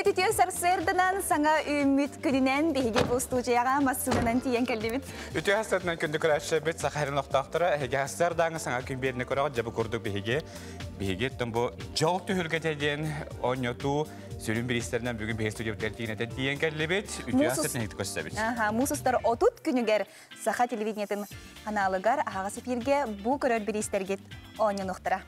Ütütüyor sarsırdınan sana ümit gününen bihige bu stüdyoya masınından tiyen kaldımit. Ütüyor hasarından kündü kıraşçı bit sakarın noktaktara. Hege hasardan sana gün birini kırağı cabı kurduk bihige. Bihige bu çok tühülget edin. Onyotu sürüm bir isterinden bugün bir stüdyo tertiyine de tiyen kaldımit. Ütüyor hasarından hiç göstermiş. Musustar otut günüger saha televizyonun kanalıgar ağası firge bu kadar bir isterget onyo noktara.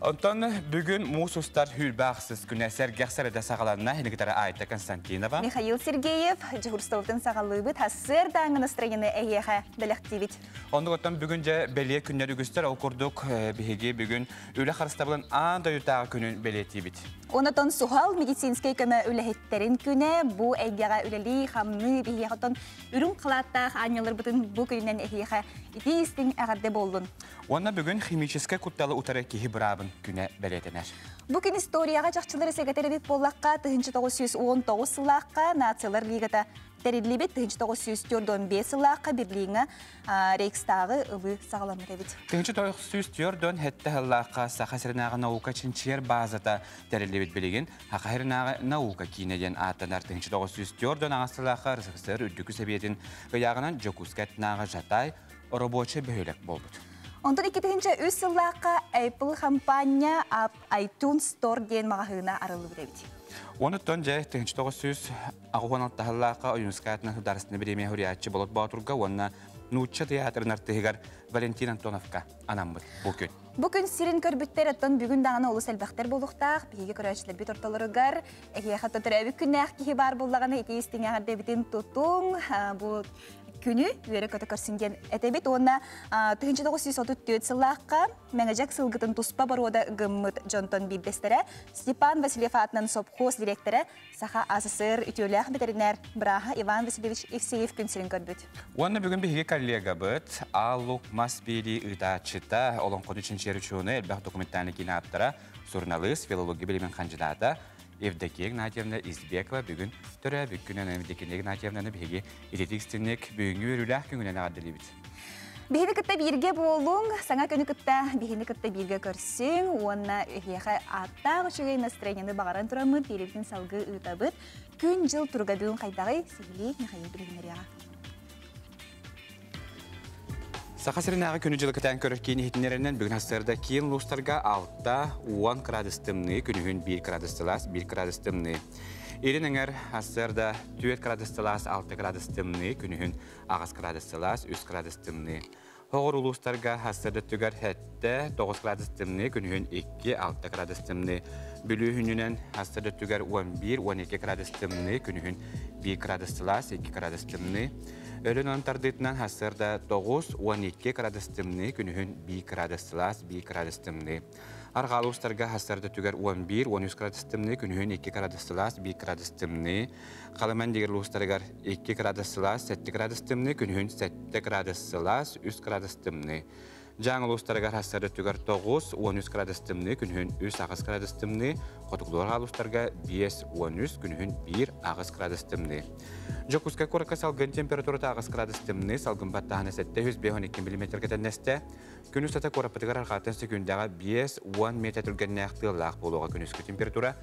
Ondan bugün Musustar hülbağsız güneser gəhsərədə sağalanına helikitara ayda Konstantinova. Mikhail Sergeyev, Cihurstav'dan sağalıbıt, hasır dağın настроyeni eyeğe belaktivit. Ondan bugünce beliye günleri göster okurduk. Bihigi bugün öyle xarıstabılan anda yutağı günün beliyetibit. Ondan suhal medisinskay köme ülehetlerin güne bu eyeğe üleli hamını bihiyeğatan ürün kılattağ anyalar bütün bu günün eyeğe iti istin ağırda boldun. Ondan bugün ximiçiske kuttalı utaraki hibrabın güne belirtener. Bugün istoriyaga çakçıları sekreteri bit bollaqqa 1919 yılaqqa Natsiyalar Ligada terillibit 1945 yılaqqa birliğine Reichstag'ı ılı sağlamır ebit. 1904 hette hallaqqa saxasirinağı nauka çinçiyer bazata terillibit biligin haqahirinağı nauka kineden atanar 1904 ağasılaqqa rısıqsır üddükü sebiyetin gıyağınan Jokuskat-nağı jatay roboçı böhölek bolbut. Ondan 2003 yılaqqa Apple kampanya iTunes Store diyen mağahına arılı birebit. Onu önce 1900 ağuanalta hallaqqa Oyunskatna hıdarısını birime hürriyatçı bolot bağıturga ona Nuçça teatrın artıhıgar Valentin Antonovka anambıt bugün. Bugün sirin körbütler atan bugün dağına olus elbaqtar boluqtaq, bihiga köröçler bit ortalarıgar, ekiye hatta töröbük künnäq kihi bar bollağına iti istin ağırda bitin tutun, bu günü üyere kötü körsingen etebit. Ona 1934 yılaqqa Meŋejek sılgıtın tuspa baroda gımmıt Jonton Bibbestere, Stepan Vasilyev atnan sopxoz direktere, saha ASSR ütüylaq veteriner Braha Ivan Vasilyevich Evseyev gün sirin körbüt. Ona bugün bir kollega bit, Alluk Masbiri ıtaçıta, olan konu için çerçüğünü elbaq dokumentarını kine aptara, jurnalist, filologi bilimin kandidata, Evdeki Ignatiyevna İzbekova bugün töröbük günün evdeki Ignatiyevna'nı bihigi itetik istinlik bugünkü ürülək gününe addelibit. Bihini kıtta birge bolun, sana könü kıtta bihini kıtta birge körsün, ona eheğe atta uçuğay настроyeni bağıran turamı televizyon salgı ıtabıt, gün jıl turga bugün kaydağı sevgili Mikhail Bilgineriyağa. Saxasirinağı könü jıl kıtan körörkeni hitinlerinden bugün hasırda kiyin lustarga 6-10 gradıstimni, könühün 1 gradıstılas, 1 gradıstimni. Erinenger hasırda 4 gradıstılas, 6 gradıstimni, könühün ağız gradıstılas, 3 gradıstimni. Hoğur ulustarga hasırda tüger hette 9 gradıstimni, könühün 2-6 gradıstimni. Bülühününen hasırda tüger 11-12 gradıstimni, könühün 1 gradıstılas, 2 gradıstimni. Ölün antardıtından hasırda 9-12 gradıstimni, könühün 1 gradıstılas, 1 gradıstimni. Arğalı ustarga hasırda tüger 11-13 gradıstimni, könühün 2 gradıstılas, 1 gradıstimni. Qalaman digirli ustargar 2 gradıstılas, 7 gradıstimni, könühün 7 gradıstılas, 3 gradıstimni. Жаңыл устаргар hasarda tüger 9-13 gradıstimni, könühün 3 ağız gradıstimni. Qotuqlular halustlarga 5-13, könühün 1 ağız gradıstimni. Jokuska koraka salgın temperaturata ağız gradıstimni, salgın battahana 712 mm ketenneste. Künüs tata korapıtıgar arqatın sekündaga 5-10 metre tülgennäqtığılaq boluğa künüskü temperatura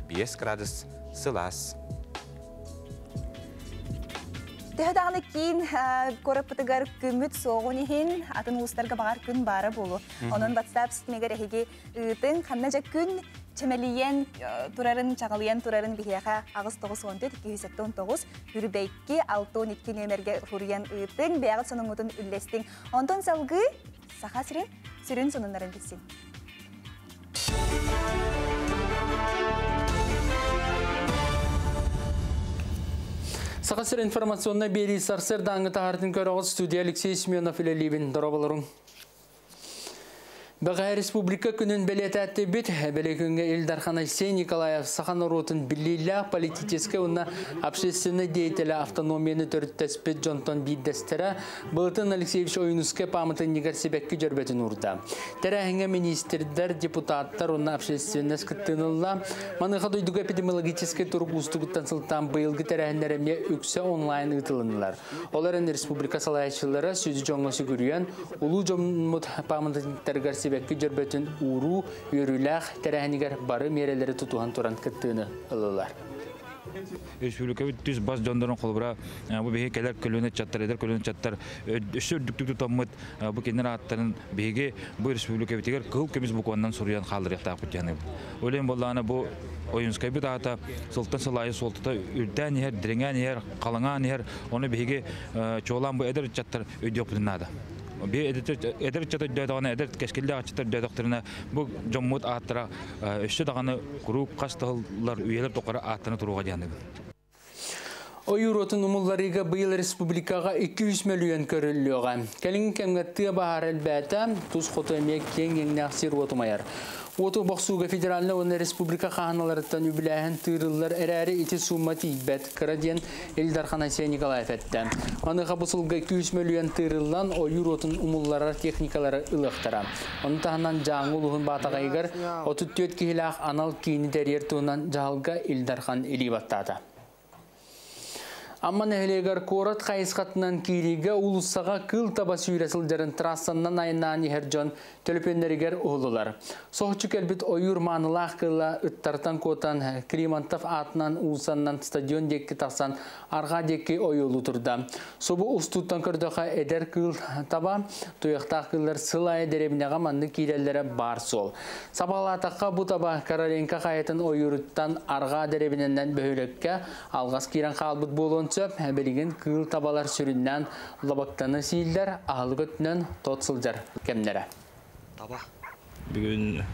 3-5 gradus sılas. Tehadağını kiin korapıtıgar kümmüt soğunihin atın uluslarga bağır gün bara bolu. Onun WhatsApp sistemiger ehegi ıtın kannaca gün çemeliyen turarın, çağalayan turarın bihiyağa ağız 9-14-219 yürübeyki 6-12 nömerge huryan ıtın beyağı sonun utun üllestin. Ondan salgı sağa sürün sonunların bilsin. Сақасыр информационна бери сарсыр даңғы тағардың көріғыз студия Алексей Семенов иле либін дұрабаларың. Баға республика күнін білеті әтті бет, бәлекінгі Эльдархан Алексей Николаев Сахан Оротын білейлі политическе ұнна общественный деятелі автономияны төрттәспет Джонтон Биддестері бұлытын Алексеевич Ойнуске памытын негер себеккі жүрбетін ұрда. Тәрәхіңе министрдер, депутаттар ұнна общественность күттінілла, маныға дойдуға эпидемиологическе тұрғы ұстығыттан сылтан бұйылғы тәрәхінлеріме үксе онлайн ұтылынылар. Оларын республика салайшылары сөзі жоңғысы көрген, ұлы жоммұт памытын тәргер тибекки жөрбөтүн уру үйрүләх тәрәһнигер бары мерелери тутухан туран кыттыны ылылар. Республика түз бас жондорун колбура бу беге келер көлөнө чаттар өсө дүктүктү томмут бу кенер аттарын беге бу республика битигер кыл кемиз буквандан сурян калдырыктак бутяны. Олен болланы бу оюнскай бит ата султан салайы солтата үрдән ер дреңән ер калыңан ер оны беге чолан бу эдер чаттар өдөпүннада. Би эдер чата дөдөгөнө эдер кескилде ачтар дөдөктөрүнө бу жоммут аттара өсө даганы куру кастылар үйелер токара аттаны туруга жаны. Ойуротун умулларыга быйыл республикага 200 миллион көрүлүгө. Келин кемгатты баар элбәтә туз хотемек кеңген нахсир отумаяр. Оту боксуга федеральный оны республика ханаларыттан үбіләһін тырылар әрәрі ити сумма тейбәт кыраден Элдархан Айсия Николаев әтті. Аныға бұсылға 200 миллион тырылан ойуротын умуллары техникалары ылықтара. Оны тағынан жаңы ұлығын батағайғар 34 кейлақ анал кейіні дәрер туынан жағылға Элдархан Элибаттады. Амман әхлегар корат қайысқатынан кейлігі ұлысаға кыл таба сүйресілдерін трассаннан айынан ехерджон төліпендерігер ұлылар. Соғычы кәлбіт ойыр манылақ кылла үттартан котан Кримантов атынан ұлсаннан стадион деккі тақсан арға деккі ойылу тұрда. Собы ұстуттан көрдіға әдер кыл таба тұяқтақ кыллар сылай дәребінеға манды кейлелері бар сол. Сабалатаққа бұ таба Кароленка қайетін ойырыттан арға дәребінен бөйлекке алғас кейрен қалбыт болуын Әбелеген кыл табалар сүріннен лабақтаны сейілдер, ағылғытнен тотсылдар кемнері. Таба. Бүгін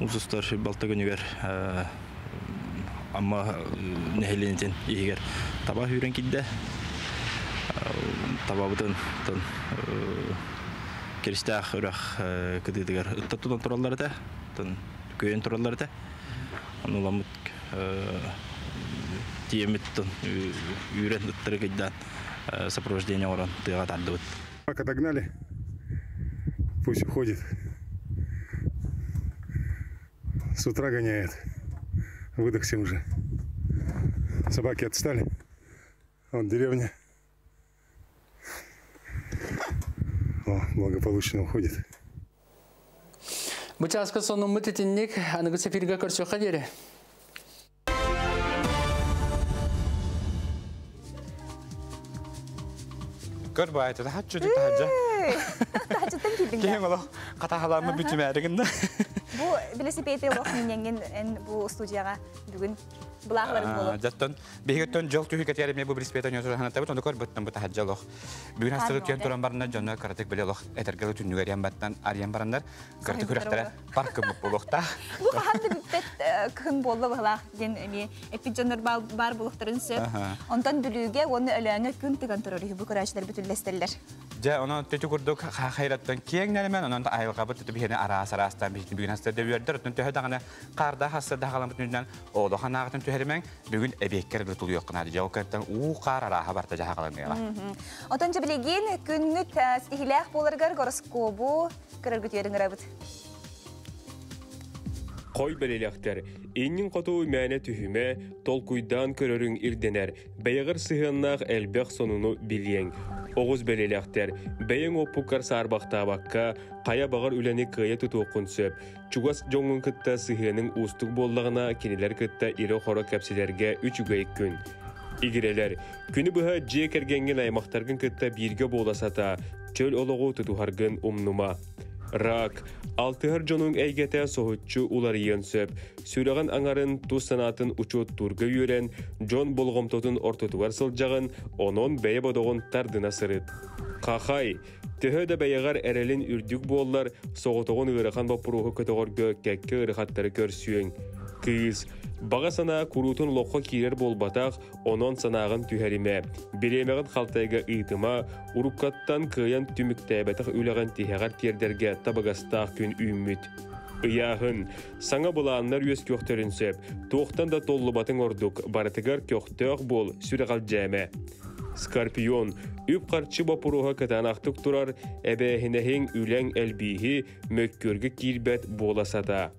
мұзыстар балта көнігер, амма нәхеленетен егер таба үйрен кедді. Таба бұтын керістәқ ұрақ кедедігер ұттаттудан тұралары да, көйен тұралары да. Оныламыт Тиеметтон үйрен ыттыры кайдан сопровождение оран тыга тардыбыт. Как отогнали, пусть уходит. С утра гоняет. Выдохся уже. Собаки отстали. Вон деревня. О, благополучно уходит. Бычаска сонун мытетинник, аныгы сефирга көрсөкка дере. Kör bayta da hacı hacı. Hacıdan gidin. Keyin ola qatahalarını bütümeriginde. Bu velosipedi oxunyengen bu studiyaga bugün bulaqların bolup. Jattan begetten jol tühü keterime bu velosipedi oynuyor hana tabi onu kör buttan bu hacı loq. Bugün hastırı tüyen turan barında jonna karatek bile loq. Etergeli tünnügeriyan battan ariyan barandar. Kırtı kürektara parkı buluqta. Bu handa bittet kın bollu bala gen epijonlar bar buluqtарын söp. Ondan bülüge onu ölüğüne gün tıkan turarı bu kıraçlar bütünlesteller. Ja onu tütü kurduk hayrattan kiyen nelemen onun da ayılqa bu tütü bihene arasarastan bugün hastırda verdir. Tütü dağına qarda hastırda qalan bütünden oğlu hanağıtın tüherimen bugün ebekkerli tuluyor qınadı. Ja o kırttan qar araha barta jaha qalanmaya. Ondan bilegen günlük ihlaq bolargar goroskobu kırar gütüyerin arabıt. Koy belelekter, ennin qotu mene tühüme, tolkuydan körörün irdener, beyagır sıhannaq elbaq sonunu bilyen. Oğuz belelekter, beyen opukar sarbaqta bakka, qaya bağır üleni qaya tutuqun söp. Çugas jongun kıtta sıhannın ustuk bollağına, keniler kıtta iri xoro kapsilerge 3 güyek gün. İgireler, günü bıha jek ergengen aymaqtargın kıtta birge bolasata, çöl oloğu tutuhargın umnuma. Rak, altıhar jonun eygete sohutçu uları yönsöp, sürağın anarın tuz sanatın uçut turga yören, John Bolgomtotun ortotuvar sılcağın, onun beye bodoğun tardına sırıt. Qaxay, tühöde beyegar erelin ürdük bollar, soğutoğun ığırıqan bapuruğu kötogorgö kekke ığırıqattары körsüyen. Kız, bağa sana kurutun loqo kirer bolbataq, onun sanağın tüherime, bilemeğin xaltayga ıйtıma, urukattan kıyan tümüktəbətaq üləğin tihəğər terderge tabagastaq gün ümmüt. Iyahın, sana bulanlar yüz köxtörün söp, toğtan da tollubatın orduk, baratıgar köxtöq bol, süreqal jäme. Skorpion, üp qarçı bapuruğa katanaqtık turar, əbəhinəhin ülen elbihi, mökkörgü kirbət bolasata.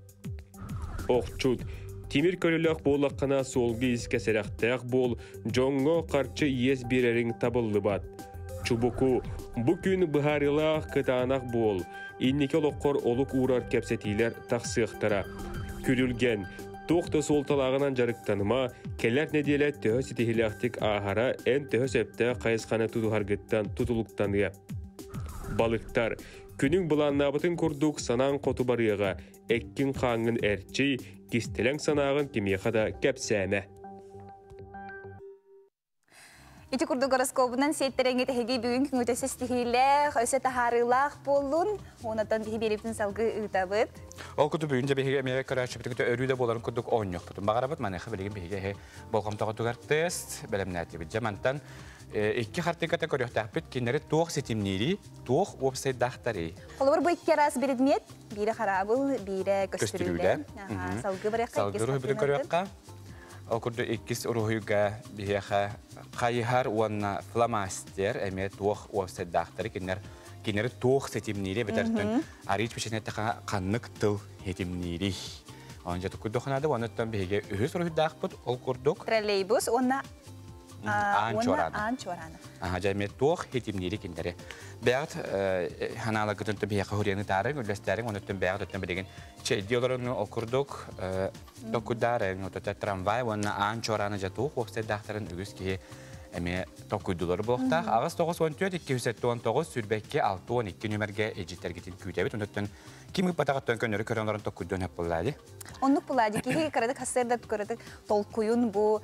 Oqçut, Timir körülük bollaqana solgu iskeseraktaq bol, jongo qarçı iyes birerin tabıllı bat. Чубуку, бу күн быхарылах кытанах бол. Иннеке лоққор олук урар кепсетилер тақсықтара. Күрілген, тоқты солталағынан жарықтаныма, келер неделе төхөс етихиляқтик ағара ән төхөс әпті қайысқаны тұтуғарғыттан тұтылықтаныя. Балықтар, күнің бұланнабытын күрдік санан қоту барыға, әккін қаңын әрчей, кистелен санағын кемеқада кәпсәмә. Ити курду гороскопунан сеттереңе тәхеге бүгін күн өтесі стихилер, өсі тахарылақ болын, онатан бейі берептін салғы ұтабыд. Ол күті бүгінже бейге әмеге көрәші біті өрүйді боларын күрдік он жоқ бұтын. Бағарабыд, манайқы білеген бейге болғамтаға тұғар тест, бәлемнәті біт. Жамантан, екі қартеката көріқтақ біт, кенері тоқ сетімнері, тоқ опсайдақтары. Олар бұл екі арасы бередмет, бейі қарабыл, бейі көстірілі. Салғы бараққа, Окурду иккис урухуга бияха қайығар уанна фламастер әме туох уафсайдақтары кенері туох сетимнири бітәртін арич пешенетті қаннық тыл хетимнири. Онжа тұкурдуқынады, оныттан бейге үхіс урухудақ бұд, ол күрдуқ. Троллейбус, онна анчораны. Жайме туох хетимнири кендері. Бәғыт ханала күтінті бияқа хүрені тарың, үлестәрің, оныттан бәғыт өттен білеген чейдиоларыны окурдук токударың, отота трамвай, онна анчораны жатуық, офсайдақтарын үгіз кей әме токуйдулары болықтақ. Ағыз 9-14-219 сүрбәкке 6-12 нөмерге ежеттергетін күйтәбет, оныттан кемгі батағаттан көнері көрінларын токуйдуын әп болады? Оннық болады, кейі қарадық хасырдат көрдік толкуйын бұл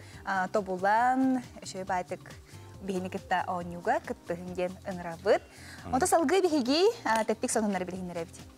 тобулан, шөй байтық бейіні кітті оңюға кіттігінген ұңырабыд. Онта салғы бейгі тәттік сонынлары білгендер әбді.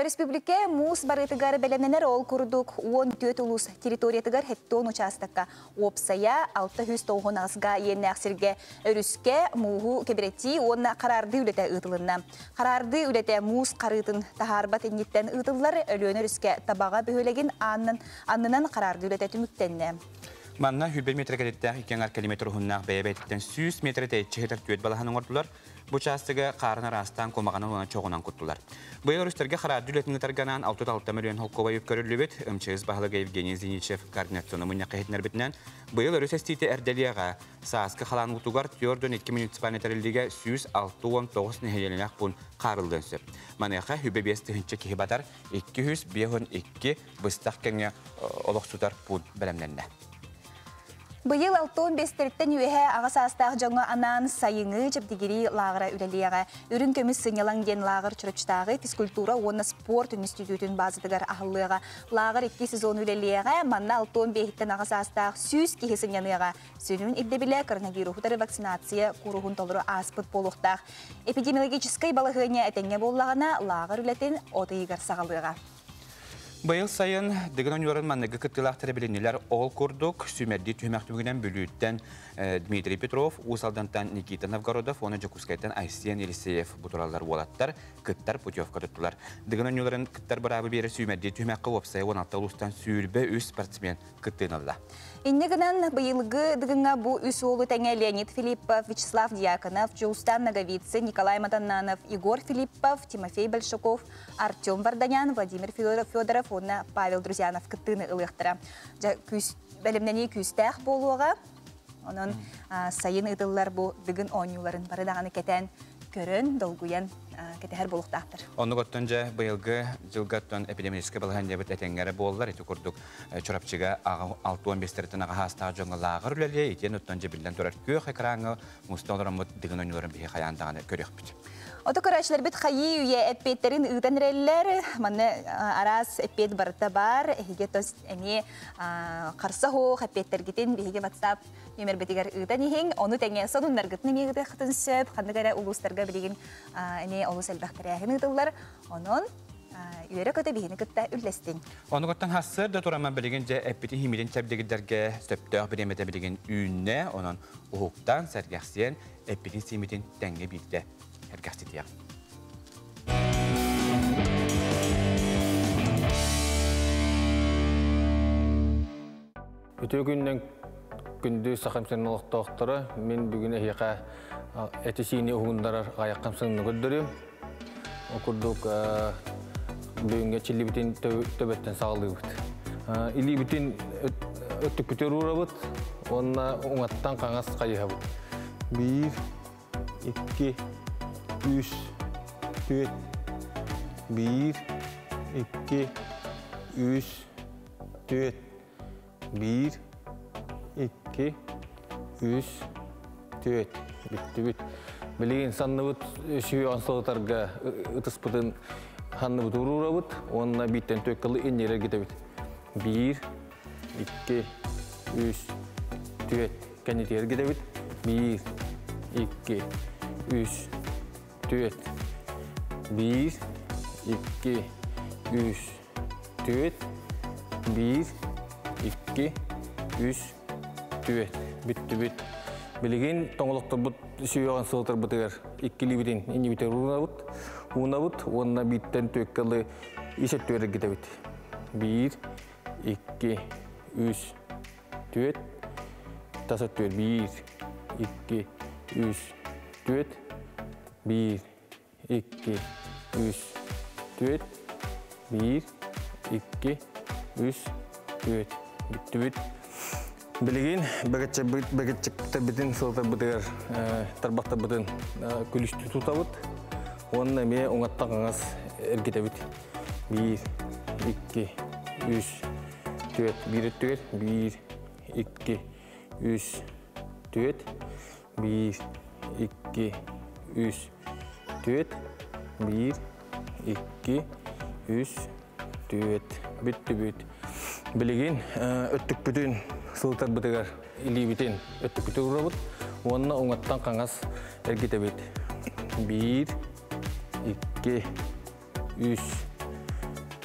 Республике мус барытыгар бәлемненер ол күрдік 14 улус территориятыгар хеттон участакка опсая 609 азга енне ақсерге өріске муғу кебірети онна қарарды үлеті ұтылынна. Қарарды үлеті мус қарытын тахарбат еңеттен ұтылылар өліөн өріске табаға бөхөлеген аннынан қарарды үлеті түміктенне. Манна хүбел метр кәдеттәк 2 километр ұғыннақ бәйбәйттен 100 метр тәйтчігетер түйет балағының ордылар. Бұл частығы қарына растан қолмағанын оны чоғынан құттылар. Бұл өрістерге қарады үлетіңі тарганан 6-6 миллион холковай өпкөрілі бет, үмчіз бағылығы Евгений Зеничев координационы мұнна қайтынар бітінен, бұл өріс әстейті әрдәлияға саасқы қалан ұтуғар түйордың 2 муниципалны тәрілдіге 106-19 нәхеленіақ бұн қарылдың сөп. Манайқа хүбе бесті хүнче кеге батар 200-2 бұстақ кәңе олықсутар бұн бәлемденді. Бұйыл 6-15-тәрттен үйе ағаса астағы жаңы анан сайыңы жабдегері лағыра үлелеяға. Үрін көміз сынялан ген лағыр чүрөчтағы физкультура оны спорт институтын базыдығар ағылыға. Лағыр 2 сезон үлелеяға, манна 6-15-тен ағаса астағы сүйіз кеге сыняныға. Сөнін ебдебілі коронавирухтары вакцинация курухын толыры аспыт болуқтақ. Эпидемиологическай балығыне әтенге боллағына лағыр үлетін отыйығар сағалыға. Байыл сайын дегін өнерін маннығы күттілақтары білінелер ол күрдік сүймәдді түймәқтігінен бөліттен Дмитрий Петров, Усалдантан Никита Новгородов, оны Жакускайтан Айсен Елисеев бұтыралар олаттар, күттар путевка тұттылар. Дегін өнерін күттар бұрабы бері сүймәдді түймәққа опсайы 16 ұлыстан сүйірбі үз спортсмен күттінілді. Иннегінен байылғы дегінға бұ үс олы тәңе Леонид Филиппов, Вячеслав Дьяконов, Джоустан Наговицы, Николай Матананов, Егор Филиппов, Тимофей Большаков, Артем Варданян, Владимир Федоров, оны Павел Друзьянов күттіні ұлықтыра. Бәлімнәне күстәқ болуға, оның сайын ұтылылар бұ дегін оңюларын барыдағаны кәтән көрін, долгуян кетер болуқтақтыр. Оны көттен жа бұйылғы жылғаттан эпидемическі балған дебіт әтенгәрі болылар. Еті күрдік чұрапчыға 6-15-тәрттен аға хастағы жоңғы лағыр үлелі, етен өттен жа білден тұрар көк әкраңы, мұсталырын бұд дегін оңюларын бейі қаяндағаны көрек бүт. Ото көрәшілер біт қайы үйе әппеттерін ұйтан рәлілер, маны арас әппет барыта бар, әйге тос әне қарса хоқ әппеттергетін бейге WhatsApp нөмір бетігер ұйтан ең, оны тәңе сонынлар ғытны мегіді қытын сөп, қандығара ұлыстарға білеген әне ұлыс әлбәқтері әхін ұйтылар, оның үйері көті бейіні күтті үллестің. Оны көттен хасыр да тұрама білеген жа әппеті химилен чәбдегідерге сөптіғ біреметі білеген үйінне, оның ұғықтан сәргәқсен әппетін семетін тәңге білді. Ergastitiya. Өтө күннен күнді сақамсанлық тоқтыры, мен бүгін әйеқа әтесіне ұғындарар аяққамсанны көддірім. Оқырдық бүгінге чилі бітен төбеттен сағылды бұд. Или бүтін өттік бүтер ұрабыт, онна оңаттан қаңас қайығабыт. 1, 2, 3, 4, 1, 2, 3, 4, 1, 2, 3, 4. Bitті бүт. Білеген санны бұт шүйе ансылғытарға ұтыс бұтын ханны бұт ұрыра бұт, онына биттен төккілі еннелер кете бүт. 1, 2, 3, 4. Кәнетер кете бүт. 1, 2, 3, 4. 1, 2, 3, 4. 1, 2, 3, 4. Bitті бүт. Білеген тоңылықтар бұт сүйеған сылтар бұтығар. 2 либіден ені бітер ұруна бұт. Уна бұт, онына биттен төккілі есет төрі кете бүт. 1, 2, 3, 4. Тасат төр. 1, 2, 3, 4. 1, 2, 3, 4. 1, 2, 3, 4. Bitті бүт. Білеген бәгетчіктер бітін сылтар бұтығар тарбақтар бұтын күлішті тұтабыт. Оның әме оңаттан қаңас әргеті бүт. 1, 2, 3, 4. 1 өттігер. 1, 2, 3, 4. 1, 2, 3, 4. 1, 2, 3, 4. Бүтті бүт. Білеген өттік бүтін сылтар бұтығар илі бітен өттік бүті ұрабыт. Онына оңаттан қаңас әргеті бүт. 1, 2, 3,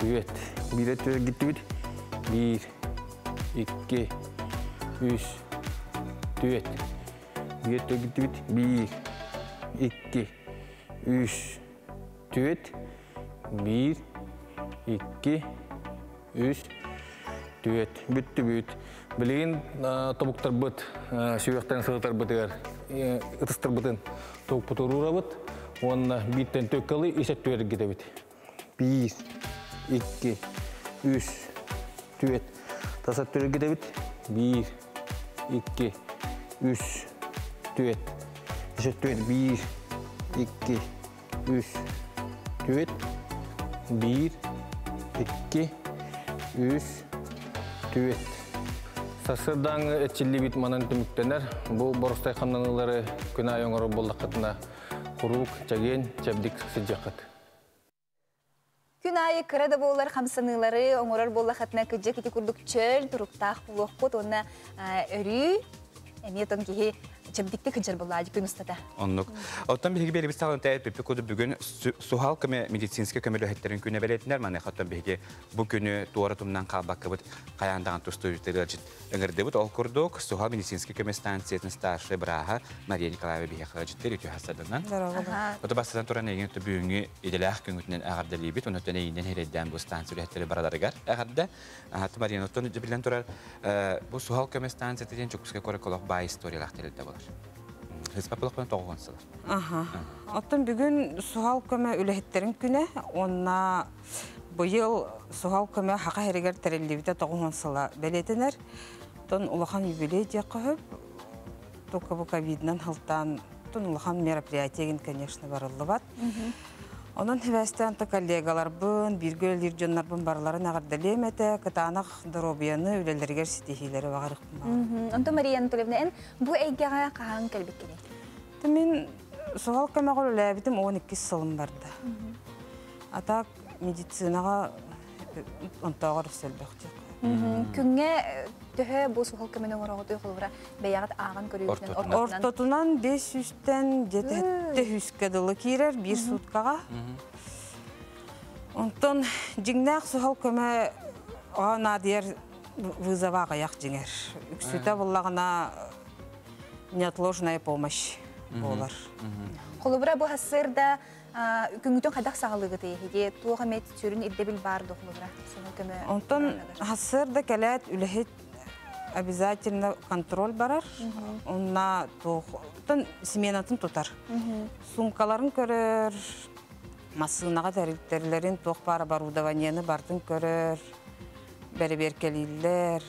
4. 1 өттік әргеті бүт. 1, 2, 3, 4. 1 өттік әргеті бүт. 1, 2, 3, 4. 1, 2, 3, 4. Бүтті бүт. Білеген тобуктар бұт, сүйектен сығытар бұтығар, ұтыстар бұтын тоғып бұты ұрура бұт. Онына биттен төккілі есет төрі кете бүт. 1, 2, 3, 4. Тасат төрі кете бүт. 1, 2, 3, 4. Есет төрі. 1, 2, 3, 4. 1, 2, 3, 4. Сасырдан әтчілі бит манан түміктенер. Бұл борыстай қаннанылары күн айоңыры болдақытына құруқ, жаген, жабдик сыджақыт. Күн айы кірады болар қамсанылары оңырар болдақытына күджек еті күрдік чөл, тұрықтақ бұлық бұд, оны өрі, әметон кейі жабдикті күджер болады күн ұстада. Онлық. Оттан бігі бері біз сағын тәйіп біпі көді бүгін сухал көмі медицинскі көмілі өйеттерін күні бәлетіндер, маны қаттан бігі бұл күні туары тұмнан қалбақы бұд қаяндаған тұсты өйеттері жит өңірді бұд. Ол күрдік сухал медицинскі көмі станциятын старшы бұраға Мария Николаева бігі життер өте хасадынан. Оты бастадан тұран егін өті бүгінгі еделәқ күнгітінен ағардылы бит, оны өттен ейінден хередден бұл станция өйеттері барадарығар ағарды. Мария, оттан білен тұрар бұл сухал көмі станциятын жүкіске көрі қолық бай историялақ телелді болар. Республиканы тоғығансылар. Оттан бүгін сухал көмі үләхеттерін күні, онна бұйыл сухал көмі хақа әрегер тәрелдебіте тоғығансыла бәлетінер. Тон улахан юбилей де қығып, тоқы бұл ковиднан хылтан, тон улахан мероприятиеген, конечно, барылы бат. Онын хевәстен коллегалар бұн, біргөлдер жонлар бұн барларын ағардалем әті, кытанақ дұробияны үлелергер сетехилері бағарық бұн. Онты Мария Анатольевна, бұл әйгеға қаған кәлбек келе? Мен суғал көмеғыл үләбітім 12 сылым барды. Атақ медицинаға онтағыр сәлбәқ жақ. Күнге төхі бұл суғал көменің орағыды ұйқылығыра бәяғыт ағын көрі ортотынан 500-тен 700-ке дылы кейрер, бір суткаға. Онтон жіңнәқ суғал көме оған адияр вызаваға яқ жіңер. Үксіті бұллағына неотложная помощь болар. Қолыбыра бұл хасырда күнгітін қадақ сағылығы дейхеде, туға мәт түрін ирдебіл барды қолыбыра. Онтон хасырда кәләт үліхет обязательно контроль барар. Онна сменатын тұтар. Сумкаларын көрір, масынаға тәрілтерлерін тоқ бар оборудованияны бардың көрір. бәрі-беркелілер.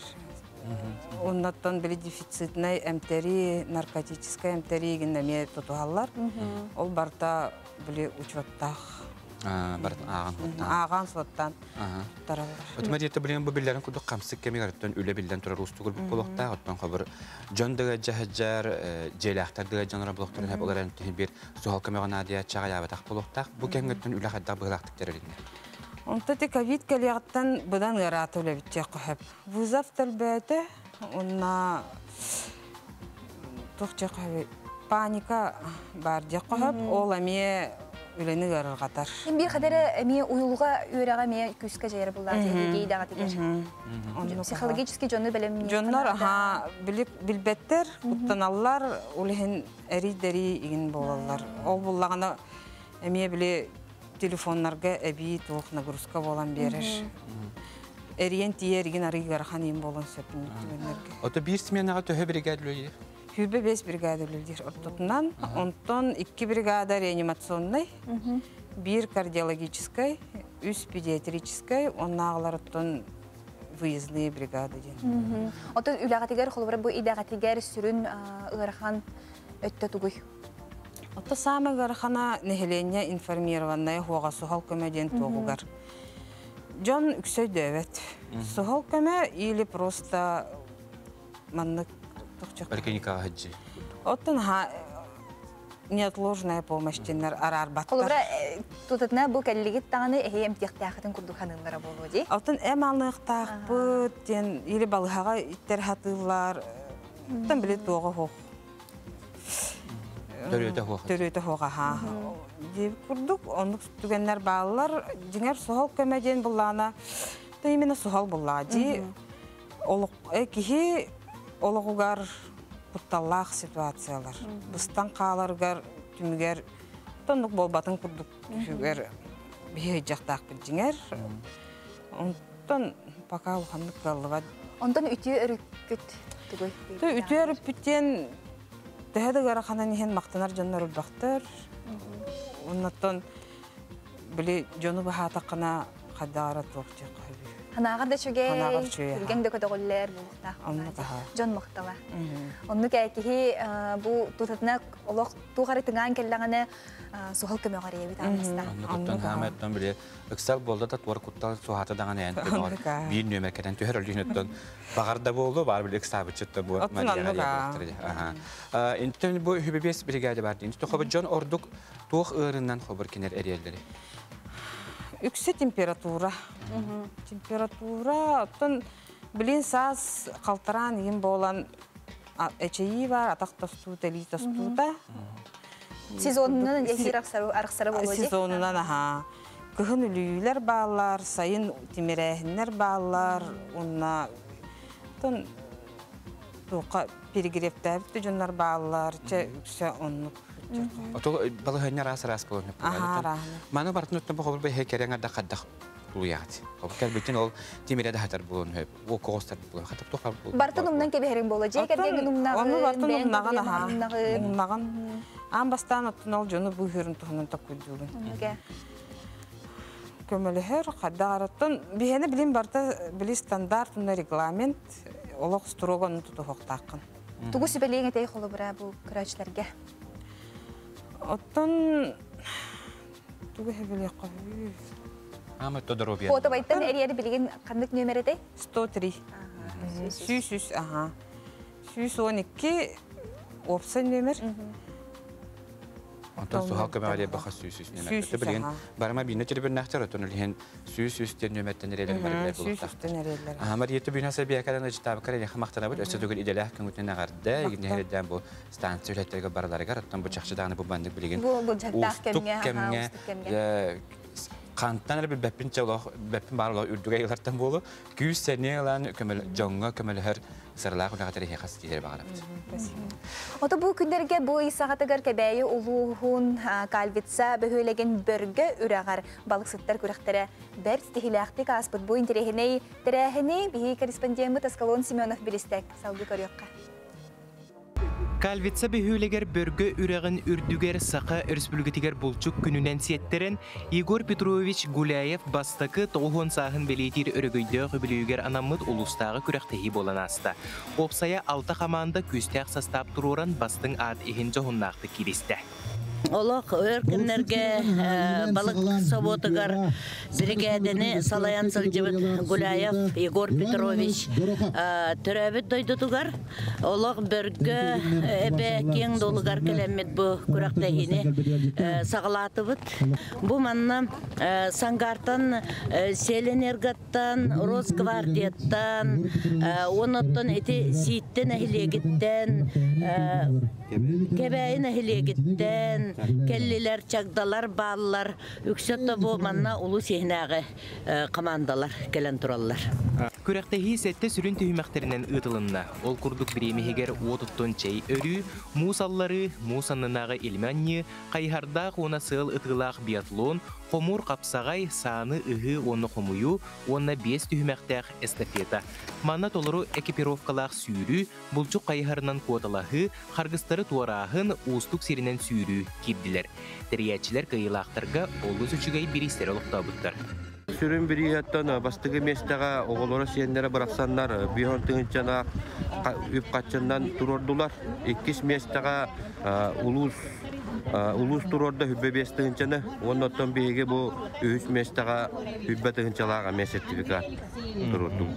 Оннаттан білі дефицитнай әмтері, наркотическая әмтері геннәме тұтуғалар. Ол барта білі учеттақ. Аған соттан таралар. Отма дейті білген бұл білдерін күдік қамсық кемек арыттан үлі білден тұрар ұстығыл бұл болуқта. Оттан қабыр жон дыға жахаджар, желяқтар дыға жаныра болуқтарын әп олар әнтігін бір суғал кемеған адия чаға ябатақ болуқтақ. Бұл кемгеттен үлі қаддақ бұғылақтық тәреліне. Онтаты ковид кәлияқтан бұдан ғараты өлі бітте қойып. Вызов тәлбәті, онна тұқча қойып. Паника бар де қойып, ол әме үлені ғарыр қатар. Bir қадары әме ұйылға өйраға ме күскі жайыр бұллар дейдіға тегер. Психологически жоны білім. Жонлар білбеттер, ұттаналар, олығын әрі-дәрі еген болалар. Ол болағына әме біле телефонларға әбей туық нагрузка болан берір. Әріен тие әрген арығығар қанын болан сөпін түгенлерге. Оты бір сменаға төхі бригадылы Хүбі 5 бригадылылдер. Оттотынан, онтон 2 бригада реанимационный, 1 кардиологической, 3 педиатрической, оннағылар оттон выездные бригады ден. Оты үләғатигер, қолыбыры бұл идәғатигер сүрін ұғырхан өтті түгіл? Оты самы ғархана нехелене информированная хуаға сухал көмеден тоғығар. Жон үксөй дөvet. Сухал көме или просто манны Поликлиникаға хаджи. Оттан неотложная помощь тенер арарбаттар. Қолыбыра тұтытына бұл кәлілігіт тағаны әйе әмтияқтияқытын күрді қаныңлара болу де? Оттан әм алнықтақ бұд, или балғаға иттер хатылар, оттан білет тоғы хоқ. Төрөйті хоға, ха. Деп күрдік, ондық түгенлер балылар, жеңер сұхал көмеден бұллағына, именно сұхал бұллағы. Кихи олығығар құтталлақ ситуациялар. Бұстан қаларғар түмігер, тондық болбатын күрдік түшігер бейі жақтақ білдіңер. Онтан пока ұлғандық қалыва. Онтан үтіе өріккіт түгіл? Үтіе өріккіттен тәхеді ғарақанан ехен мақтанар жандар ұлбақтыр. Оннаттан білі жоны бұға тақына қадағара тоқты қойбі. Ханағар да чөге, үрген дөкі доғыллер болуқтақ. Жон мұқтала. Онны кәкеге бұл тұтатына олық туғары тыңған келлағаны суғыл көмі ғар ебет амыста. Онны қаметтен біле, үксал болды да туар құттал суғаты даған әйін көмі бір нөмеркеден түйер өлігінеттен бағарда болды, бар біле үксабытшыттан бұл мәдияға ебеттірді. Интен бұл хүбебес бригады барды. Интен қобы жон ордық туық ұрыннан қобыр кенер әрелдері. Үксі температура. Температура, оттан білін саз қалтаран ем болан әчейі бар, атақ тасту, тәлі тасту да. Сезонынан әйір арықсары болу де? Сезонынан, аға. Күхін үлілер балар, сайын темерәхінлер балар, онна туқа перегрефтәбітті жонлар балар, үксі оннық. Отол балыгынна рас болуны. Маны бартын өттөн бохобур бе хекереңа да каддак булуяат. Обкел бүтүн ол тимире да хатар болуну хеп. О когостар болуну хатап тохар болуну. Бартын умнан кеберин болу. Жекерден умнагы. Оны бартын умнаган аха. Умнаган. Ан бастан оттун ол жону бу хүрүн тухунун такудугун. Көмөлөөр кадараттан бихени билим барта били стандартный регламент олох строгон тутухоктакын. Тугу сибелең этей холу бара бу кырачларга. Оттан тугу хебелек кабы. Ама тодоробия. Фото байтан эриери билген кандык нөмер этей? 103. Сүс, аха. 112 опция нөмер. Онтан сухал көмәле баха сүс нөмер. Билген барма бине телефон нахтар отон лен сүс тен нөмерден эрелер бар булып. Сүс тен эрелер. Амар ете бинаса биякадан житабы карай хамактана бул өсөдөгөл иделах күнгүтүнө гарда игнерден бу станцияларга барларга аттан бу чакчыдагы бу бандык билген. Бу жактак кемге. Кантан бир беппин чалох беппин барлыгы үрдүгейлерден болу 200 сene алан көмөл жоңга көмөлөр сырлак унагатары хас килер багарапты. Ото бу күндерге бу исагатыгар кебәйе улуһун калвитса бөһөлеген бөргө үрәгәр балыксыттар күрәхтәре бер стихиләхтик аспыт бу интерехне терәһне би корреспондент Аскалон Семенов билистек салгы көрөккә. Калвитса бөхүлегер бөргө үрәгін үрдүгер сақа республикатигер булчук күнүнен сиеттерен Егор Петрович Гуляев бастакы тоғын сағын белетир өрөгөйдө хөбілігер анамыд улустағы күрәқтехи болан аста. Опсая 6 команда күстәк састап туруран бастың ад ихин жоғыннақты киристі. Олық өркімнерге балық соботығар бригадені Салаян Сылжыбыт Гуляев Егор Петрович түрәбіт дойдудығар. Олық біргі әбе кен долығар келемет бұл күрәқтәйіні сағылатыбыт. Бұл манна Сангартан, Селенергаттан, Росгвардияттан, оныттан әті siiттен әхілегіттен, кәбәйін әхілегіттен, келлилер, чагдалар, баллар, үксетті бұл манна ұлы сехнағы командалар келен тұралар. Күрәқтәхи сәтті сүрін түймәқтерінен ұтылынна. Ол күрдік біремегер отыттон чәй өрі, мусаллары, мусаннынағы илмәнне, қайхардақ оны сыл ұтылақ биатлон, қомур қапсағай саны ұғы оны қомую, оны 5 түймәқтәқ эстафета. Манна толыру экипировкалақ сүйрі, бұлчық қайхарынан кодалағы, қарғыстары туарағын ұстық серінен сүйрі кирділер. Тәрiyәтчілер қайылақтарға олғыз үшігай бірістер олықта бұттар. Сүрін бірігеттен бастығы местаға оғылары сиендері бұрақсанлар бүйон тыңынчана үп қатчандан тұрордылар. 2 местаға улус тұрорда хүббе бес тыңынчаны, оннаттан бейге бұл 3 местаға хүббе тыңынчалаға мен сертификат тұрорду.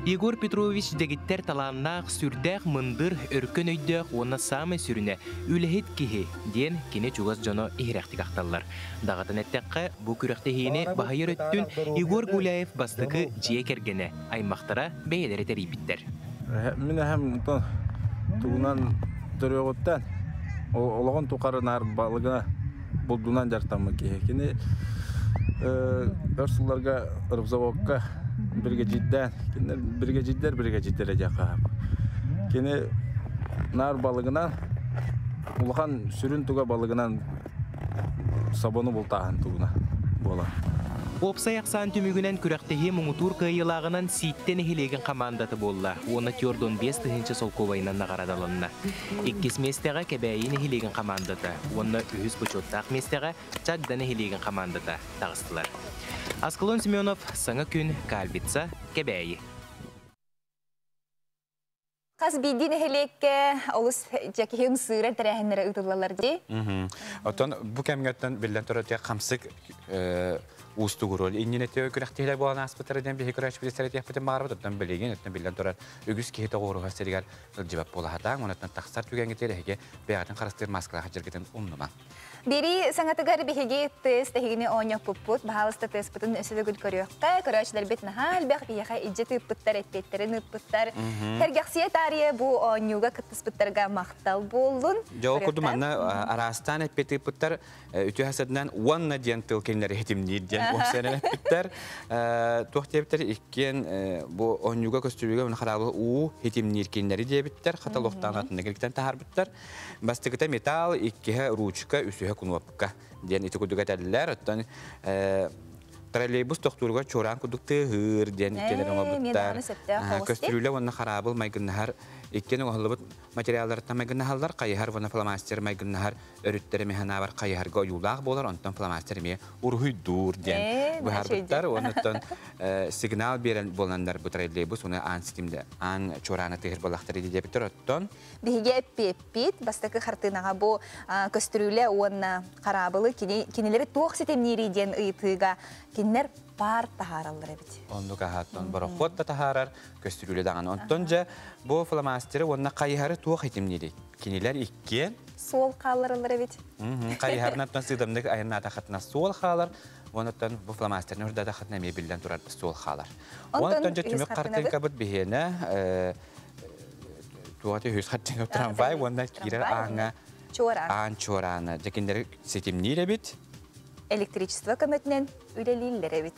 Егор Петрович дегиттер таланнақ сүрдәқ мындыр өркөн өйдәқ оны самы сүріне үләхет кихи ден кене чуғыз жоно ихрәқтік ақталар. Дағатын әттәққа бұл күрәқтехейіне бағайыр өттін Егор Гуляев бастықы жие кергені аймақтара бәйелері тәрейбіттер. Мен әхем туғынан түріғыттан олығын туқарын ар балығына бұлдуынан жартамы кеге. Кені өрсілларға ұрып бірге жиддер жақа. Кені нар балығынан, ұлған сүрін туға балығынан сабоны бұлтағын туғына бола. Опсаяқ сан түмігінен күрәқтігі мұңытур қайылағынан siiттен эхилеген командаты болла. Оны Тёрдон 5 тыхынчы солковайынан нағарадалынна. 2 местеға кәбәйін эхилеген командаты. Оны 3 бұчоттақ местеға чагдан эхилеген командаты тағыстылар. Аскалон Семенов, саңа күн, Калвитса, кәбәйі. Қас бейден әхелекке олыс жәкең сүйрен тәрәхінлері ұтылалар де? Отон бұл кәмгеттен білден тұры тек қамсық ұстығы рөл. Иннен әте күрәқтейлер болан аспытары ден бейі күрәш білесері тек бұтын мағарбы тұттан білеген, өттен білден тұрар үгіз кейті ғоруға сәрігер жылжыбап бола хатаң, онаттан тақсар түген кетері әге бәғатын қарыстыр маскалаға жүргетін ұмныма. Бери саңатыгар бихеге тест тегине оняк пуппут, бахалыста тест путун өсөдө гүл көрөккө, көрөчлөр бет нахал бах бияха иджети путтар этпеттерин путтар. Тергаксия тария бу онюга кыттыспыттарга мактал болдун. Жоо курду манна арастан этпети путтар үтү хасадынан уанна диен тылкенлер этимни диен осерен путтар. Тохтептер иккен бу онюга көстүрүгө мына харабы у этимни эркенлери дебиттер, каталогтан атында келген тахарбыттар. Бастыгыта металл икке ручка кунуапка ден ити кудугат әлләр оттан троллейбус тохтурга чоран кудукты хыр ден иккелерин обуттар көстүрүлө онна харабыл майгыннахар иккен оголубут материаллардан майгыннахаллар кайхар вона фломастер майгыннахар өрүттери механа бар кайхарга юлак болар онтан фломастер ме урхуйдур ден бу харбыттар онтан сигнал берен боландар бу троллейбус уна ан системде ан чорана tehir балактары дебиттер оттан биге пеппит бастакы хартынага бу көстүрүлө онна карабылы кинелери туох системнери ден ыйтыга кинер пар тахаралар бит. Ондука хаттон борохот тахарар көстүрүлө даган онтонжа бу фломастер онна кайхары туох этимнери кинелер икке сол калларалар бит. Кайхарнаттан сыдымдык айына тахатна сол халар онтон бу фломастерни урда тахатна мебелден турар сол халар. Онтон же түмөк картинка бит бихене туаты хөс хаттын трамвай онда кирер аңа чорана жекендер сетимнери бит. Электричество көмөтүнөн үлелилер бит.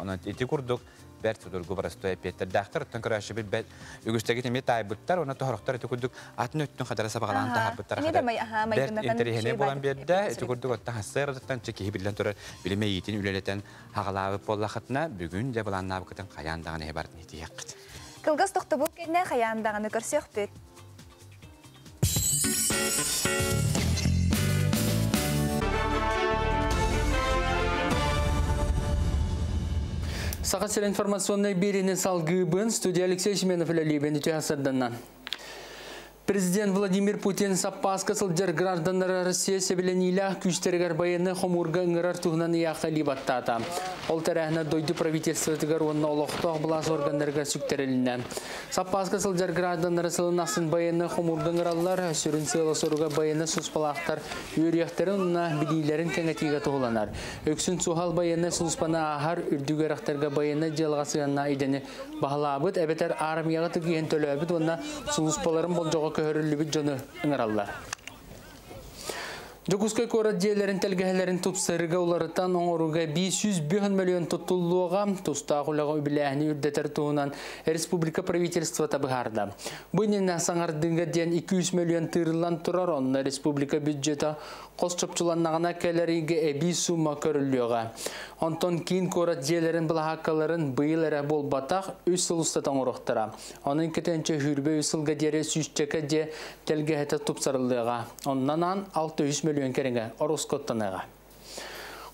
Онан эти курдук бер tudurgu barasтой петтер дахтар таңкыраш бит бет үгүстеги теме тайбыттар оны тохроктар эти курдук атын өттүн кадара сабагалан тахарбыттар хада. Бер интерехене болан берде эти курдук отта хасырдыктан чеки билен турар билеме йитин үлелетен хагалабы боллахатна бүгүн же буланнабыкытын каяндаган эбартын итиякыт. Кылгас тохтобул кенне каяндаганы көрсөкпүт. Сақасыр информационный берені салгыбын студия Алексей Шименов ләлебені түйасырданнан. Президент Владимир Путин саппаска сылдер гражданлары Россия себеленилі күштергер байыны хомурга ыңырар туғынан яқы либаттата. Ол тәрәхіна дойды правительствотығар онына олықтық бұлас органдарға сүктерілінен. Саппаска сылдер гражданлары сылын асын байыны хомурга ыңыралар, сүрін сылы соруға байыны сұспалақтар үйрияқтарын онына білейлерін кәңетіге тұғыланар. Өксін суғал байыны сұспана ағар үрдігерақтарға байыны желғасығына идені бағылабыд, әбетер армияға түгейін төлі әбіт, онына сұспаларын бұл жоғы көрілібі жоны ыңыралар. Жокускай корат жерлерін тәлгәлерін тұпсырыға оларыттан оңыруға 500 миллион тұттылуға тұстағылығы өбіләғіні үрдетер туғынан республика правительство табығарды. Бұйнена саңардыңға ден 200 миллион тырылан тұрар онына республика бюджеті қос чопчыланнағына кәлеріге әбей сума көрілуға. Онтон кейін корат жерлерін бұлақақаларын бұйылары бол батақ өз сылыстатан ұрықтыра. Оның кетенче хүрбе өсілгі дере сүйістекі де тәлгәлі тұпсырылыға. Оннан 600 миллион керенге орускоттаныға.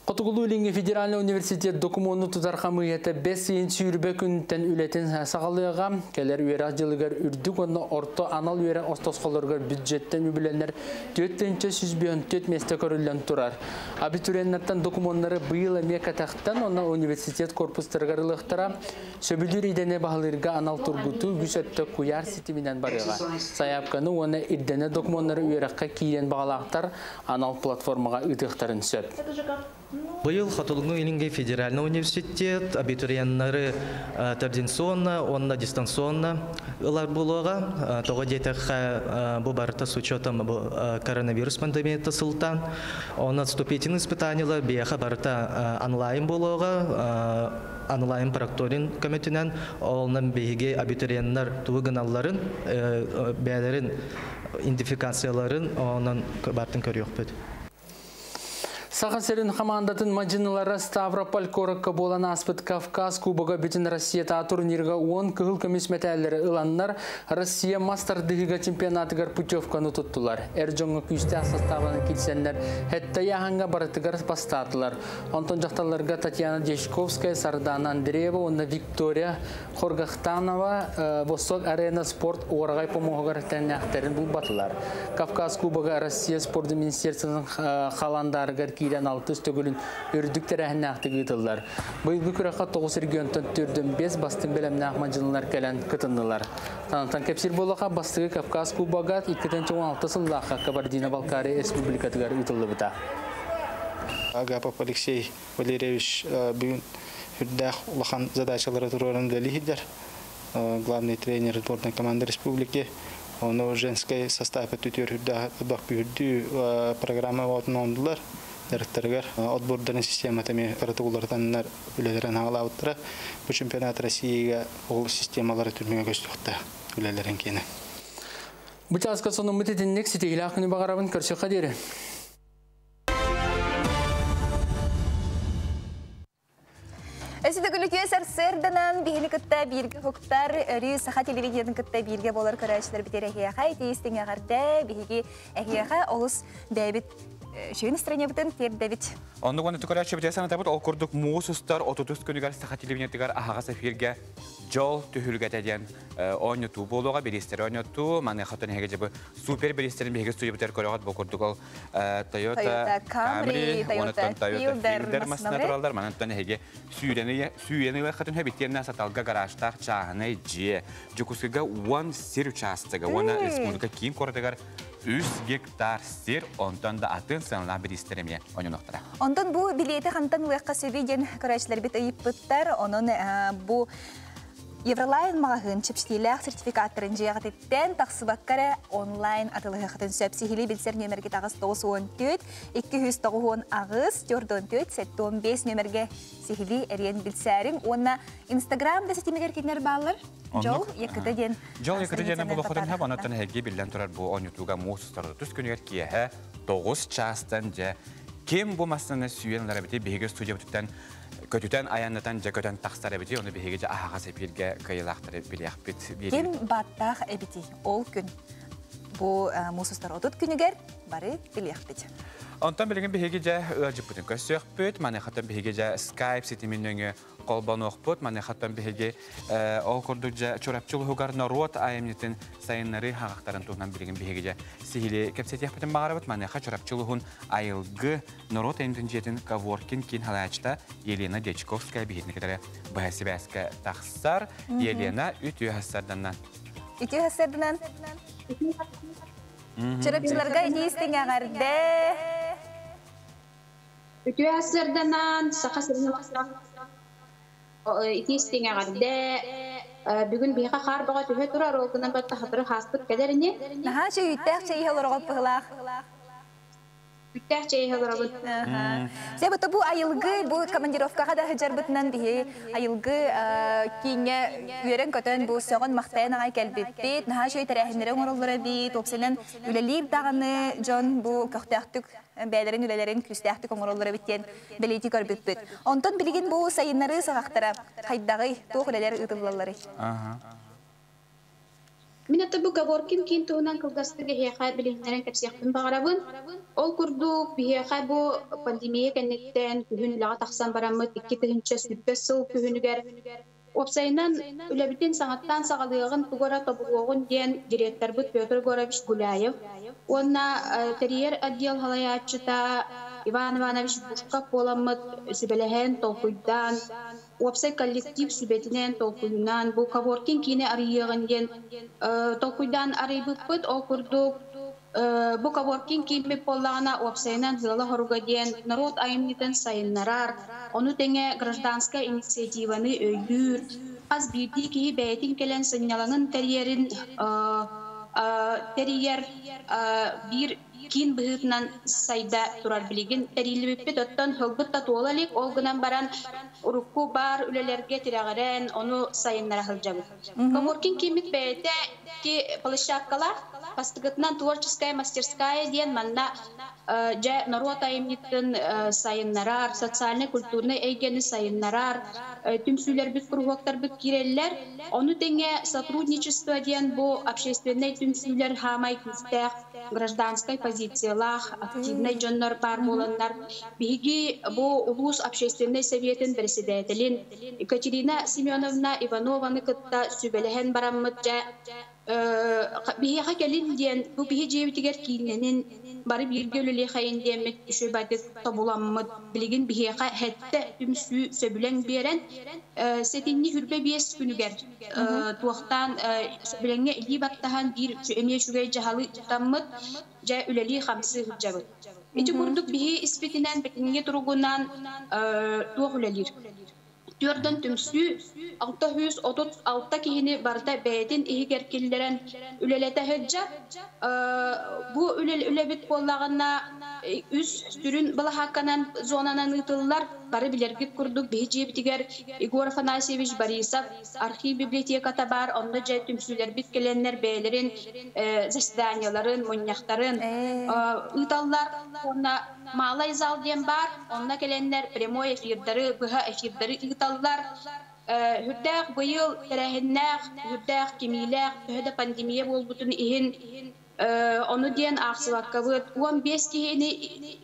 Қотығылу Линге Федеральный университет документу тұтарқамыйеті 5 сүйірбе күнтен үлетін сағалыға кәлер үйері жылығар үрдік оны орто анал үйері остосқолырғар бюджеттен үбіленер 400 месте көрілен тұрар. Абитуриеннаттан документтары бұйыл әме катақтан оны университет корпустырғарылықтыра сөбілдер идене бағылырға анал тұргуту бүсетті құяр сетімінен барыға. Саяпқаны оны идене документтары үйеріққа кейден бағалақтар анал платформаға үтіқтарын сөп. Быйыл Хатулунгу Линге Федеральный университет абитуриенттары традиционно, онна дистанционно ылар булуга. Того детеха бу барыта с учетом коронавирус пандемияты сылтан. Он вступительные испытания беха барыта онлайн булуга. Онлайн прокторин комитетинен олнан беге абитуриенттар тугыналларын бәлерин идентификацияларын онан бартын көрөкпөт. Сақасерін командатын мажиналары Ставрополь коракка болан аспыт Кавказ Кубога бүтін Россия та турнирға 10 кығыл көмес мәтәлері ыланнар Россия мастардығыға чемпионатығар путевканы тұттылар. Әржоңы күсті составаны келсенлер әтті яғанға барытығар бастатылар. Онтон жақталарға Татьяна Дешковская, Сардана Андреева, онна Виктория Хоргахтанова, Восток Арена спорт орағай помоғығар тәнәқтерін бұл батылар. Кавказ Кубога Россия спорты министерствінің қаландарығар кейден 6 төгілін үрдіктер әхін әқтігі ұтылар. Бұйылғы күраққа 9 регионтан түрдің 5 бастың бәлемін ақманжылылар кәлін күтінділар. Танытан кәпсір болуға бастығы Кавказ Кубагат 2-16 сыллаққа Кабардино-Балкария республикатығар ұтылы бұта. Агапов Алексей Валерьевич бүгін үрдәқ ұлақан задачалары тұрғырын дәлігідер. Главный тренер сборной команды республики. Оны женский состав өтетер үрдәқ бүгірді программа отын ондылар. Дәріқтергер отбордарын система тәме ұрытығыларданлар үлелерін ағылауыттыра. Бұл чемпионат Россияға ол системалары түрмеге көстіқті үлелерін кені. Бұты асқа соны мұтетіннек сетейлі ақыны бағарабын көрсе қадері. Өсіді күлікке сәрсердінен бейіні күтті бірге құқтар үрі сақа телевидиядың күтті бірге болар көрәшілер бітер әхияға, етейістің ағарда бейге әхияға олыс дәбіт шүйін стране бұтын тер дәбіт. Онды ғаны түкірәші бітесен атабыт, ол күрдік мұғысыстар 30 күнігер сақа телевидиядығар ағаға сәфирге жол түхілгәтәден ойныту болуға берестер ойныту. Маны қатын әге жабы супер берестерін бейге студия бұтер көріғат бұл күрдік ол Toyota Camry, Toyota Fielder масына тұралдар. Манаттан әге сүйені қатын хөбеттеріне саталға гаражтар чағыны же. Жүкіскіға 10 сер участығы, 10 республика кейін көрдігар 3 гектар сер, онтан да атын саңла берестеріме ойнынықтыра. Онтан бұл билеті қантан ұяққа сөбейден көрәшілер бет ұйып бұттар, оның бұл Евролайн мағағын чепштейләқ сертификаттарын жияғат еттен тақсыбаққары онлайн атылығықытын сөпсігілі білсер нөмерге тағыз 914, 290 ағыз, 414, 715 нөмерге сігілі әрен білсәрін. Онна Инстаграмда сетемегер кетінер балылар? Жол екіті ден. Жол екіті дені бұл құдын әп, онаттан әге білден тұрар бұл ойнытуға мұғысыстарды түс күнігер кейі 9 частан же кем болмасына сүйенлері біте бейге студия бұтыттан көтүтен аяннатан же көтөн тақстар әбіті, оны бейге же ағаға сәпелге көйлақтары білеқ біт. Кем баттақ әбіті ол күн? Бұл мұсыстар отыт күнігер бары білеқ біт. Ondan bilgin bihiga ja öjüp бүтүн көсөкпөт, мане хатан биһиге ja Skype сетиминнөңө колбонокпут, мане хатан биһиге ол курдук ja чорапчылыгар народ айымнитин сайыннары хагактарын туган билгин биһиге ja сихили кепсетиях бүтүн багарабыт, мане ха чорапчылыгын айылгы народ айымдын жетин Коворкин кин халачта Елена Дечковская биһитникере бахасибаска тахсар Елена үтү хассарданнан. Үтү хассарданнан. Чорапчыларга ийистиң агарде. Үтү хассарданнан сахасырны ийистиң агарде. Бүгүн бийга кар бага төбө турар, ол гынан батта хатыры хастык кедерине. Наха чөйүттәк чөйһөлөргө пыгылак. Үттәк чөйһөлөргө. Себәте бу айылгы, бу командировкага да хәҗәрбетнән ди. Айылгы кингә үрән көтөн бу сагын мактайна гай кәлбит. Наха чөй тәрәһеннәре орылдыра бит. Топсенен үлелип даганы Джон бу көхтәктүк бәйләрен үлеләрен күстәктүк орылдыра биттен белети көрбит. Онтон билген бу сайыннары сагактыра. Кайдагы тох үлеләр ытыллары. Минәтә бу Коворкин кин тугынан кылдастыгы хәя билгеннәрен кепсәхтен багарабын. Ол курдук бия бу пандемия кеннектен күн лага таксан барамы 2-нче сүппесел күнүгәр. Опсайнан үләбитен саңаттан сагалыгын тугара табылган дигән директор бу Петр Горович Гуляев. Онна терьер отдел халаячыта Иван Иванович Бушков боламыт сүбеләһен толкуйдан Опсай коллектив сүбетинен толкуйнан бу Коворкин кине арыйгын дигән толкуйдан арыйбыт ол курдук бу Коворкин кими поллагана опсайнан хыла хоруга дигән народ айымнитен сайыннарар, оны теңе гражданская инициативаны өйдүр, аз бирди ки бәйтин келен сынялаңын терьерин терьер бир кин быһытынан сайда турар билигин терилибиппит оттон хылбытта туолалик ол гынан баран урукку бар үлелерге тирагырен оны сайыннара хылжабы. Коворкин кимит бәйте ки площадкалар пастыгытынан творческая мастерская диен манна жа народ айымнитын сайыннарар, социально-культурный эйгени сайыннарар, түмсүлер бит кругоктар бит киреллер, оны теңе сотрудничество диен бу общественный түмсүлер хамай күстәк, гражданской позициялах, активный жоннор бар боландар. Биги бу улус общественный советин председателин Екатерина Семеновна Иванованы кытта сүбелеген бараммыт жа биһига келин диен бу биһи жебитигер кийиненин бары бирге өлеле хайын диемет үшө байды табуламмыт билигин биһига хетте түмсү сөбүлең берен сетинни хүрбе биес күнүгер туактан сөбүлеңге или баттахан бир эме шугай жахалы таммыт жа үлели хамсы хыджабыт ити курдук биһи испитинен бетинге туругунан туох үлелир Түрдөн түмсү 636 кихини барда бәйтин ихигер киллерен үлелете хыджа бу үлебит боллагына үс түрүн балахаканан зонанан ытыллар бары билерге курдук бейжебитигер Игорь Афанасьевич Борисов архив библиотеката бар онда жай түмсүлер бит келеннер бәйлерин заседанияларын моньяктарын ыталлар онна малай зал дем бар онна келеннер прямой эфирдары быха эфирдары ыталлар хүрдәк быйыл тәрәһеннәк хүрдәк кимиләк төһәдә пандемия болбутун иһин onu diyen ağsıvakkabıt 15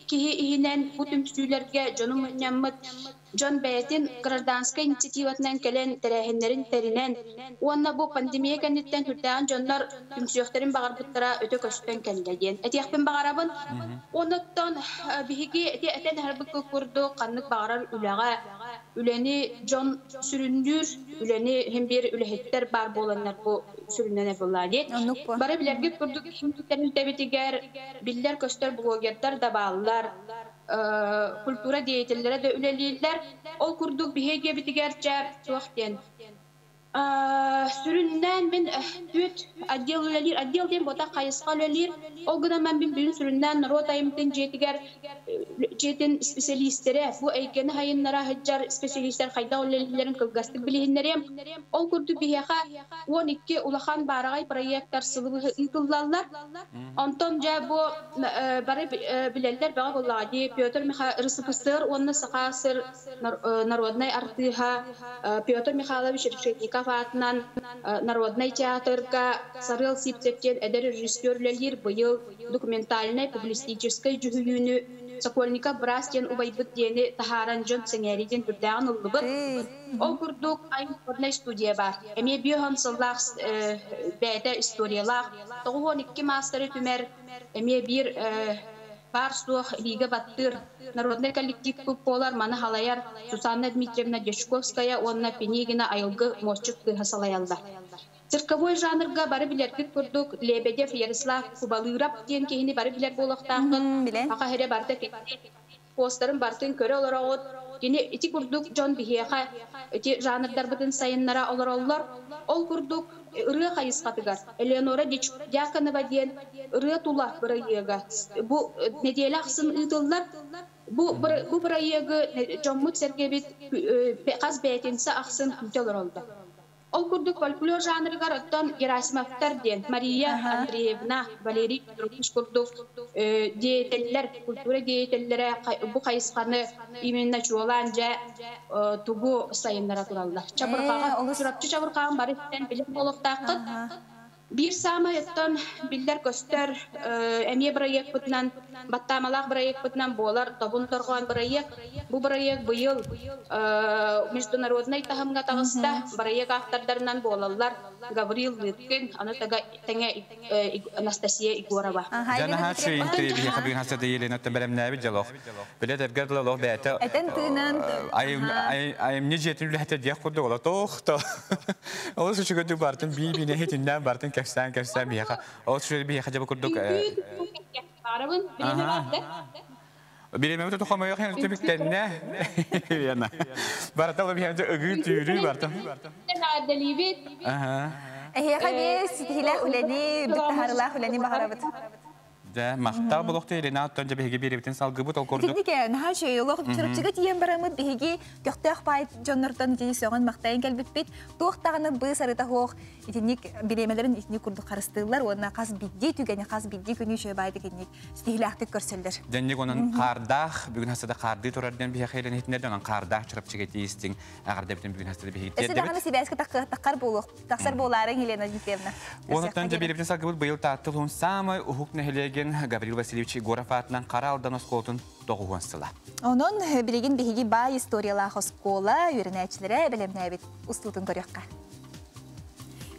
kihi ihinen bu tümsülerge jonum nyammat John Beytin gражданская инициативатынан келен тәрәһеннәрен тәринен онна бу пандемия кеннеттен хүрдән jonlar тümсүөхтерин багарбыттара өтө көстөн келдеген. Этияхпен багарабын оннан биһиги этен һәрбик курду каннык багарар үләгә үләне John сүрүндүр үләне һәм бер үләһеттер бар боланнар бу сүрүннәне булады. Бары биләргә курдук химтәрен тәбитигәр билләр көстөр блогерлар да баллар культура деятельләре дә үләлиләр ол курдук биһиге битигәрчә туактен сүрүннән мен төт отдел үләлир отдел ден бота кайыска үләлир ол гына мен бүген сүрүннән народ айымтын жетин специалистлары бу әйгәне хайыннара хаҗар специалистлар кайда үләлиләрен кылгастык билһеннәрем ол курдук биһига 12 улахан барагай проекттар сылыбы итыллалар антон жа бу бары биләлләр бага булады Петр Михайлович онны сахасыр народный артыга Петр Михайлович Решетников Чехов Народный театрга Сарыл Сипсептен эдер режиссерлер быйыл документальной публистической жүгүйүнү Сокольника Брастен убайбыт дени Тахаран Джон Сеңериден бүрдәгін ұллыбыт. Ол күрдік Народный студия бар. Эме бүйхан сыллақ бәйді историялақ. 12 мастері түмер эме бір бар суох лига баттыр. Народный коллектив көп болар, маны халаяр Сусанна Дмитриевна Дечковская, онна Пенегина айылгы мосчук кыхасалаялда. Цирковой жанрга бары билердик көрдік Лебедев Ярослав Кубалырап ден кейіні бары билер болықтағын. Ақа хере барды кетті. Постарын бартын көрі олар оғыт. Гені ити көрдік Джон Бихеха, ити жанрдар бұтын сайыннара олар олар. Ол көрдік ұры қайысқатыгар. Элеонора Дьяконова ден ұры тула бұрайыға. Бұ неделі ақсын ұйтылдар. Бұ бұрайығы Джонмут Сергебет қаз бәйтенсі ақсын үйтелер олды. Ол күрдік фольклор жанрыгар оттан Герасимовтар ден, Мария Андреевна, Валерий Петрович күрдік деятеллер, культура деятеллері бұ қайысқаны именно чуолан жа тугу сайынлара туралдар. Чабырқаға, чабырқағын бар еттен білім болықтаққыт. Bir sama ettan biller göster emye proyekt bütünen battamalar proyekt bütünen bolar tabun torgan proyekt bu proyekt bu yıl международный tahımga tağısta proyekt aktarlarından bolallar Gavril Litkin ana taga tenge Anastasia Igorova. Jana haçı interview xabir hasada yelena tabaram nabi jaloq. Bilet abgadla lo bata. Ayım nicetin hatta diye kurdu ola toxta. Olsa şu gödü bartın bir ne hetinden bartın كسان بيها أو شو بيها خجبة كردك بيري ما تدخل ما يخين تبيك تنا يانا بارتلا بيها أنت أقول تيري بارتلا هي خبيث هلا خلاني بتهار الله خلاني بهربت ده مختار بلوقتي لنا تنجب بيجي بيري بتنسال قبوت الكردك تدني كان هالشيء الله ترى تيجي برامج بيجي كختار بايت جنرتان تيجي سوون مختارين قلب بيت توختارنا بيصير تهوخ يتنيك بريملرن يتنيك كرد خرستيلر وانا قاس بيجي تيجي قاس بيجي كني شو بايت كنيك استهلاك تكرسلر جنني كونن قارداخ بيكون هسه قاردي تردن بيها خيرن هتندن قارداخ شرب تيجي يستين قاردة بيكون هسه بيها تيجي إذا أنا سيبايس تقر بولق تقصر بولارين هلنا جيتنا وانا تنجب بيري بتنسال قبول بيل تعطلهم سامي وحكنا هليجن Gavril Vasilievich Igorovat'dan Karal'dan oskotun doğuğun sıla. Onun bilgin bihigi bay istoriyalar oskola yürünəçilere bilimnəbit uslutun görüqqa.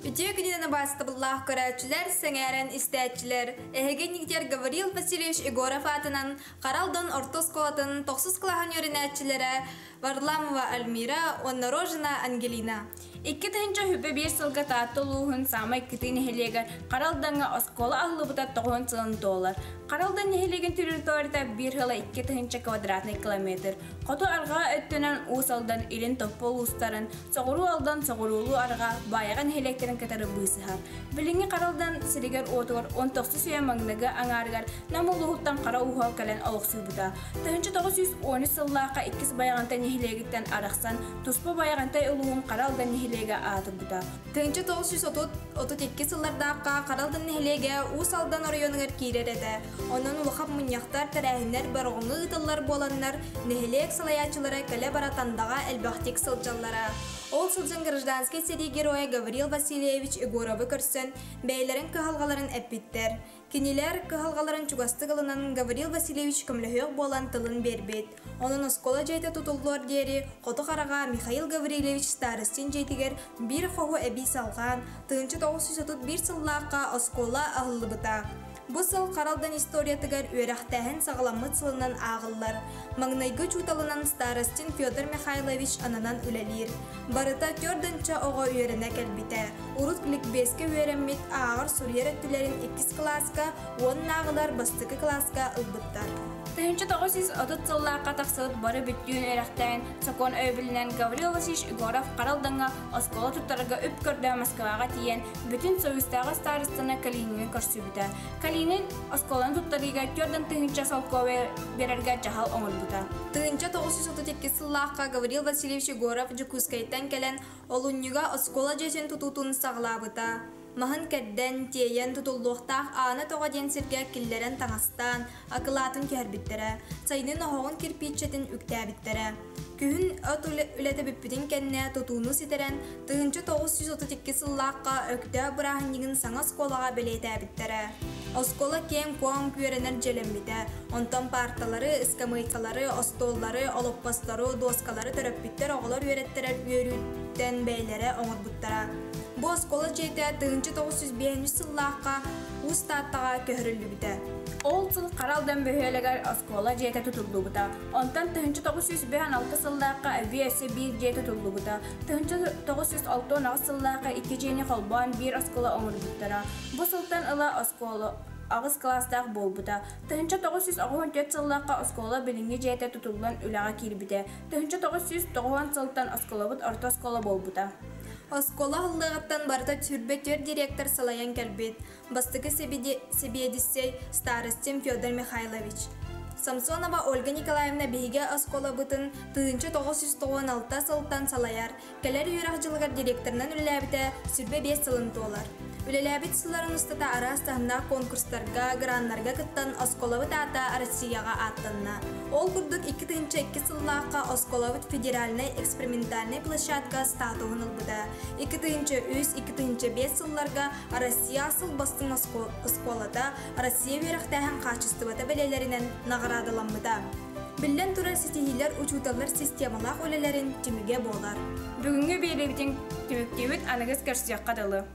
Ütüye gününe bastıbıllah körəçülər, səngərən istəyçilər, ehegeniktər Gavril Vasilievich Igorovat'dan Karal'dan ortoskolatın toksuz kılahan yürünəçilere Varlamova Almira, Onnorojina Angelina. İki təhəncə hübbe bir sılga taatılığın samay kitini heleger Karal'dan oskola ahlıbıda $900. Karal'dan helegen territoriyada bir hıla 2 təhəncə kvadratnik kilometr. Qotu arga öttünen usaldan ilin toppol ustarın, soğuru aldan soğurulu arga bayagan helekterin katarı bıysıhar. Bilingi Karal'dan siriger otugar 19 suya mangnaga angargar namuluhuttan kara uhal kalen alıqsıbıda. Təhəncə 913 sıllaqa 2 bayagantan helegitten araqsan, tuspa bayagantay uluğun Karal'dan Lega atıbıda. Tınçı 932 yıllardaqqa Karal'dan Nehilega Usaldan orayonlar kirerede. Onun uğab munyaqtar tərəhinlər barğını ıtıllar bolanlar Nehileg salayaçılara kale baratandağa elbaqtik sılcallara. Ol sılcın gражданский seri geroya Gavril Vasilievich Igorova körsen beylerin kıhalgaların epitter. Kiniler kıhalgaların çugastı kılınan Gavril Vasilievich kömlehög bolan tılın berbet. Onun oskola jayta tutuldular deri, qotu qarağa Mikhail Gavrilevich Starostin jaytiger bir xoğu ebi salğan, tığınçı 931 sıllıqqa oskola ahıllıbıta. Bu sıl Karal'dan istoriyatıgar öğrəxtəhin sağlamıt sılından ağıllar. Magnaygı çutalınan Starostin Fyodor Mikhailovich ananan ülelir. Barıta tördünçə oğa öğrenə kəlbite. Urut klik 5-ke öğrenmit ağır Suriye rəttülərin 2 klaska, 10 nağılar bastıqı klaska ılbıttar. Təhəncə 930 yıllarqa taqsıqıt barı büttüyün öğrəxtəyin sakon öybilinen Gavril Vasilievich Igorov Karal'dan oskola tuttarıga öp kördə Moskvaga tiyen bütün Soyuzdağı Starostana Kalinini körsübüdə. Kalinin oskolanın tuttarıga tördən tığınca salkova bererga cahal oңulbuda. Tığınca 932 yıllarqa Gavril Vasilievich Igorov Jukuskaytan kelen olunnyuga oskola jesen tututun sağlabıda. Mahın kəddən tiyen tutulluqtaq ana toğa densirge killeren taŋastan, akılatın kərbittere, sayının oğun kirpitçetin üktəbittere. Күхін öt үләті бүппіден кәнне тұтуыны сетерен, тұғынчы 932 сыллаққа өкті бұрағынығын саңа сколаға білейті әбіттері. Оскола кем қуан күйеренер желембіді. Онтан парталары, ыскамайцалары, остоллары, олоппастары, доскалары төрөппіттер оғылар үйреттерер үйеріттен бәйлері оңыр бұттара. Бұл оскола жейті тұғынчы 905 сыллаққа ұстаттаға көхірілі біді. Ол сыл қаралдан бөхелегер оскола жейті тұтылды бұда. Онтан тұғынчы 906 сыллаққа әвиесі бір жейті тұтылды бұда. Тұғынчы 906 сыллаққа 2 жейні қолбан бір оскола оңыр бұттара. Бұл сылтан ұла оскола ағыз кластақ бол бұда. Тұғынчы 914 сыллаққа оскола білінгі жейті тұтылған үліға келбіде. Тұғынчы 990 сылтан оскола бұд орта оскола бол бұда. Оскола ғылығаттан барда түрбе-төр директор Салаян кәлбет, бастығы себедісей старостем Федор Михайлович. Самсонова Ольга Николаевна бейге оскола бұтын 1996 сылтан салаяр, кәлер үйрақ жылғар директорынан үләбіті сүрбе 5 сылын толар. Үләләбіт сыларын ұстата арастағына конкурстарға, гранларға күттан осколабыт ата Россияға аттанна. Ол күрдік 2-2 сыллаққа осколабыт федеральный экспериментальный площадка статуғын ұлбыда. 2-3-2-5 сылларға Россия асыл бастың осколада Россия веріқтәхін қачыстыбата бәлелерінен нағырадыламбыда. Білден тұрар сетихилер учуталар системалақ өлелерін түміге болар. Бүгінгі бейлебітін түміктеуіт анығыз көрсіяққа дылы.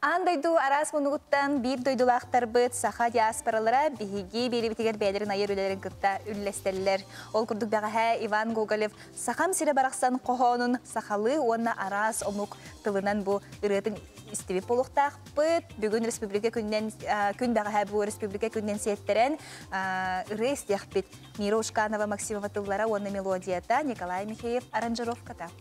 Андойду арас мұнығыттан бір дойдулақтар бұд саха диаспоралара бігіге беребітігер бәлерін айыр өлерін күтті үллестелілер. Ол күрдік бәғі Иван Гоголев сахам сірі барақсан қоғонын сахалы онна арас омук тылынан бұ үретін істебіп болуқтақ бұд. Бүгін республика күн бәғі бұ республика күннен сеттерен үрі істеқ бұд. Мира Ушканова Максимова тыллара онна мелодията Николай Михеев аранжировката.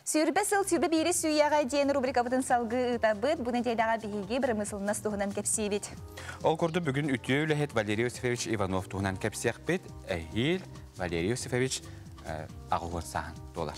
Сүрбесыл сүрбе бири сүйяға дейін рубрика бұтын салғы ұтабыд, бұны дейдаға бейге бір мысылынас туғынан кәпсейбет. Ол көрді бүгін үтіе үләхет Валерий Иосифович Иванов туғынан кәпсияқ бет, әйел Валерий Иосифович ағуғыр саған долар.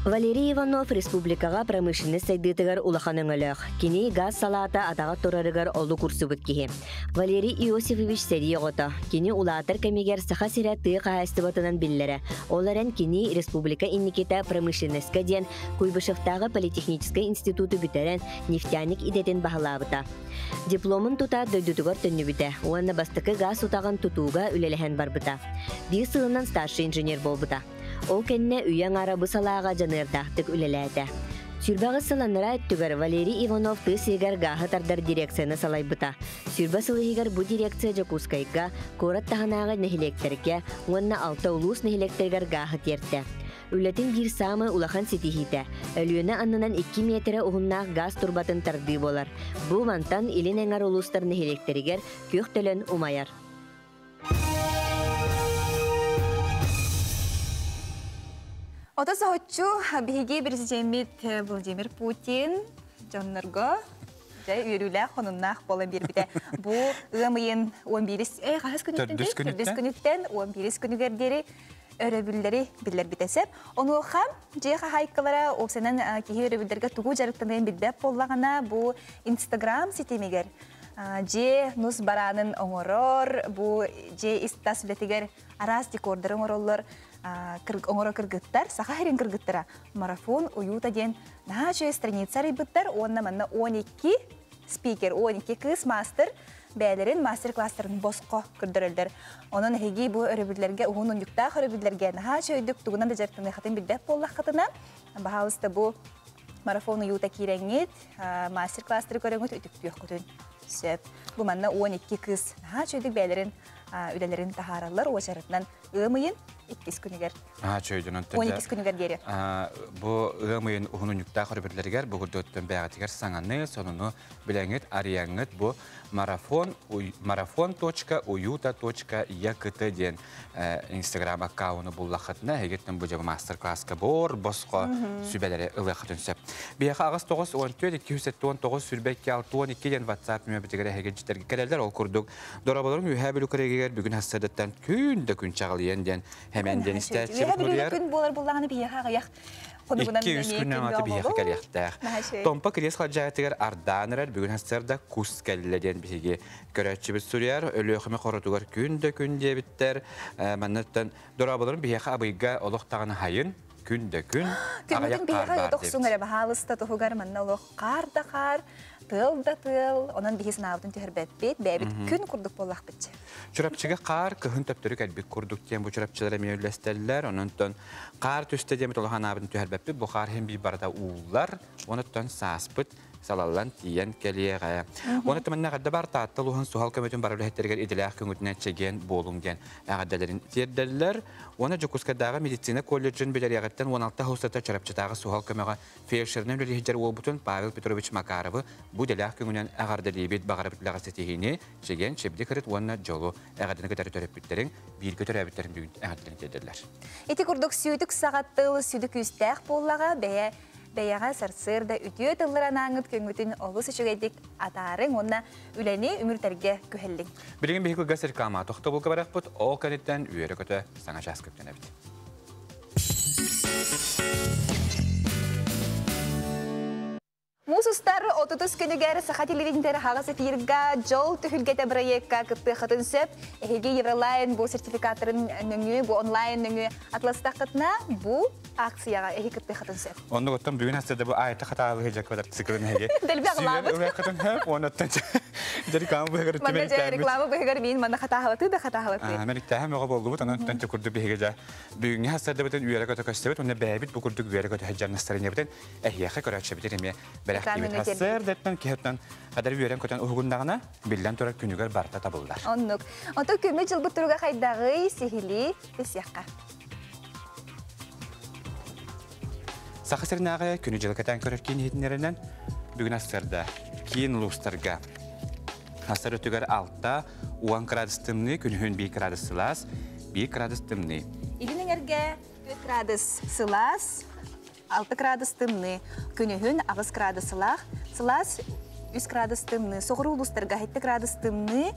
Валерий Иванов республикаға промышленность сайдытыгар улахан өңөлөк. Кини газ салата атаға торарыгар олу курсы бүткеге. Валерий Иосифович сәрие ғота. Кини улатыр кәмегер саха сирә тыға әстібатынан биллері. Оларен кини республика инникета промышленностька ден Куйбышевтағы политехнический институты бүтерен нефтяник идетін бағылабыта. Дипломын тута дөйдүтігар төнні бүті. Уанна бастықы газ утағын тутуға үлелеген барбыта. Бір сылынан старший инженер болбыта. Ол кенне үйен арабы салаға жанырдақтық үлеләді. Сүрбағы сыланыра өттігер Валерий Иванов тысығар ғағы тардар дирекцияны салайбыта. Сүрба сылығығар бұ дирекция жакускайға, корат тағанағы нәхілектерге, онна алта улус нәхілектергер ғағы терті. Үлетін бір самы улахан сетихиті. Өліені аннынан 2 метрі ұғыннақ газ турбатын тарды болар. Бұл мантан илін әңар улустар нәхілектергер көқтілін умайар. Ота сахотчу биһиги президент Владимир Путин жоннорго жай үйрүлә хонуннах болан бирбите. Бу ымыйын 11 күнүттен 11 күнүгердери өрөбүллери билер битесеп. Ону хам жеха хайкалара оксенен кихи өрөбүллерге тугу жарыктанын биддеп боллагана бу Instagram сетемегер. Же нус баранын оңорор, бу же истас билетигер арас декордыр оңороллор. Оңоро кыргыттар, сахарин кыргыттара марафон уюта ден нажы страница рыбыттар, онна манна 12 спикер, 12 кыз мастер, бәлерин мастер-класстарын боско күрдірілдір. Onun hegi bu örübüdlerge, uğunun yükta örübüdlerge nahacı öydük, tuğunan da jartını xatın bilbep bollaq xatına. Bahalısta bu marafon uyuta kirengit, master-classları körengit ötük tüyük kütün. Söp, bu manna 12 kız nahacı öydük bәлерин ülelerin taharalar o jartından ığmayın. 2 күнігер. 12 күнігер дері. Бұл ұғымайын ұғының үкті қорбірлерігер, бұғырды өттен бәғатығар саңаны, сонуны біләңет, арияңет, бұл marafon.uyuta.ekt ден Instagram аккауыны бұллақытына, әгеттен бұл жабы мастер-класска бор, босқо сүбәлері ұлықытын сөп. Бияқы ағыз 9-14-219 сүрбәкке 6-12 ден WhatsApp мөбітігері әгенчіттерге кәрелдер, ол күрдік. Дорабаларым үйәбілі көрегер бүгін хастадаттан күн чағылыен ден Hemen denizde çırpılıyor. Gün bolar bullağını bir yağa yak. 200 günden atı bir yağa geliyaktar. Tompa kriz xalcayetiger ardanırar. Bugün hasarda kus kelleden bir görevçi bir sürüyor. Ölüyökümü korutugar günde bitter. Mannetten dorabaların bir yağa abıyga oluqtağını hayın. Günde gün. Günün bir yağa yoxsunlar. Bahalısta tohugar manna oluq. Qar da qar. Tıl da tıl. Onun bir sınavdın tühürbet bit. Bәбит күн kurduq bollaq bitçe. Çorapçıga qar kıhın töptörük elbik kurduk diyen bu çorapçılara meyürlesterler. Onundan qar tüste demet olağan abidin tühürbet bit. Bu qar hem bir barada uğular. Onundan saspıt. Salallan diyen keliyeğe. Onu temenni qadda bar taattal uğun suhal kömötün barabületlerger idilaq köngütüne çegen bolungen ağadelerin tiyerderler. Ona Jokuskadağı Meditsina Kollejin bileriyaqetten 16 Ağustos'ta çorapçıdağı suhal kömöge Feşerinin ülihicер obutun Pavel Petrovich Makarov'ı bu dilaq köngünen ağardalibet bağarabıtlağı setihini çegen çebdi kırıt ona jolu ağadını kadar törepbitlerin bir götür abitlerin düğün ağadelerin tiyerderler. Eti kurduk süydük sağattıl süydük üstəq bollağa beye Бәяға сарсырда үтіе тыллыран аңыт көңгітін олыс үшігейдік атарын онна үләне үміртерге көхелдің. Білген бейгі ғасыр кама тоқты бұл қабарақ бұд, ол кәнеттен үйері көті саңа жас көптен әбіді. Мусустар 30 күнігер сақа телевидентері хағасы тирга жол түхілгеті проектқа күтті қытын сөп, әйге Евролайн бұл сертификаттарын нөңі, бұл онлайн нөңі атластақ қытына бұл акцияға әйге күтті қытын сөп. Онды қоттан бүгін әстерді бұл айты қатағы жек өдір цикілін әйге. Дәлбе ғылабыз. Сүйер қытын әп, онаттан рекламы бұғығыр үттімен иттәміз. Манда рекламы бұғығыр мен манда қатағылаты да қатағылаты. Мен иттәхім оға болды бұд, онаттан түкірді бейге жа. Бүгінгі әстерді бұтын үйері көті көстебет, онда бәйбіт бұл күрдік үйері көті әджарнастарын ебітен әйеқі көрәтші бітер еме бәрәқтебет hasır detten kehten kadar üyeren köten uğundağına bilden torak günüger barta tabıllar. Onluk. Oto köme jıl buturuga kaydağı sihili besiyakka. Sakısırın ağa günü jıl katan körerken yetinlerinden bugün asırda kiyin lustarga Hasar ötüger altta 10 gradus tımni, günühün 1 gradus sılas, 1 gradus tımni. İlinin erge 4 gradus sılas, 6 gradus tımni, günühün 9 gradus sılas, 3 gradus tımni, soğuru uluslarga 7 gradus tımni,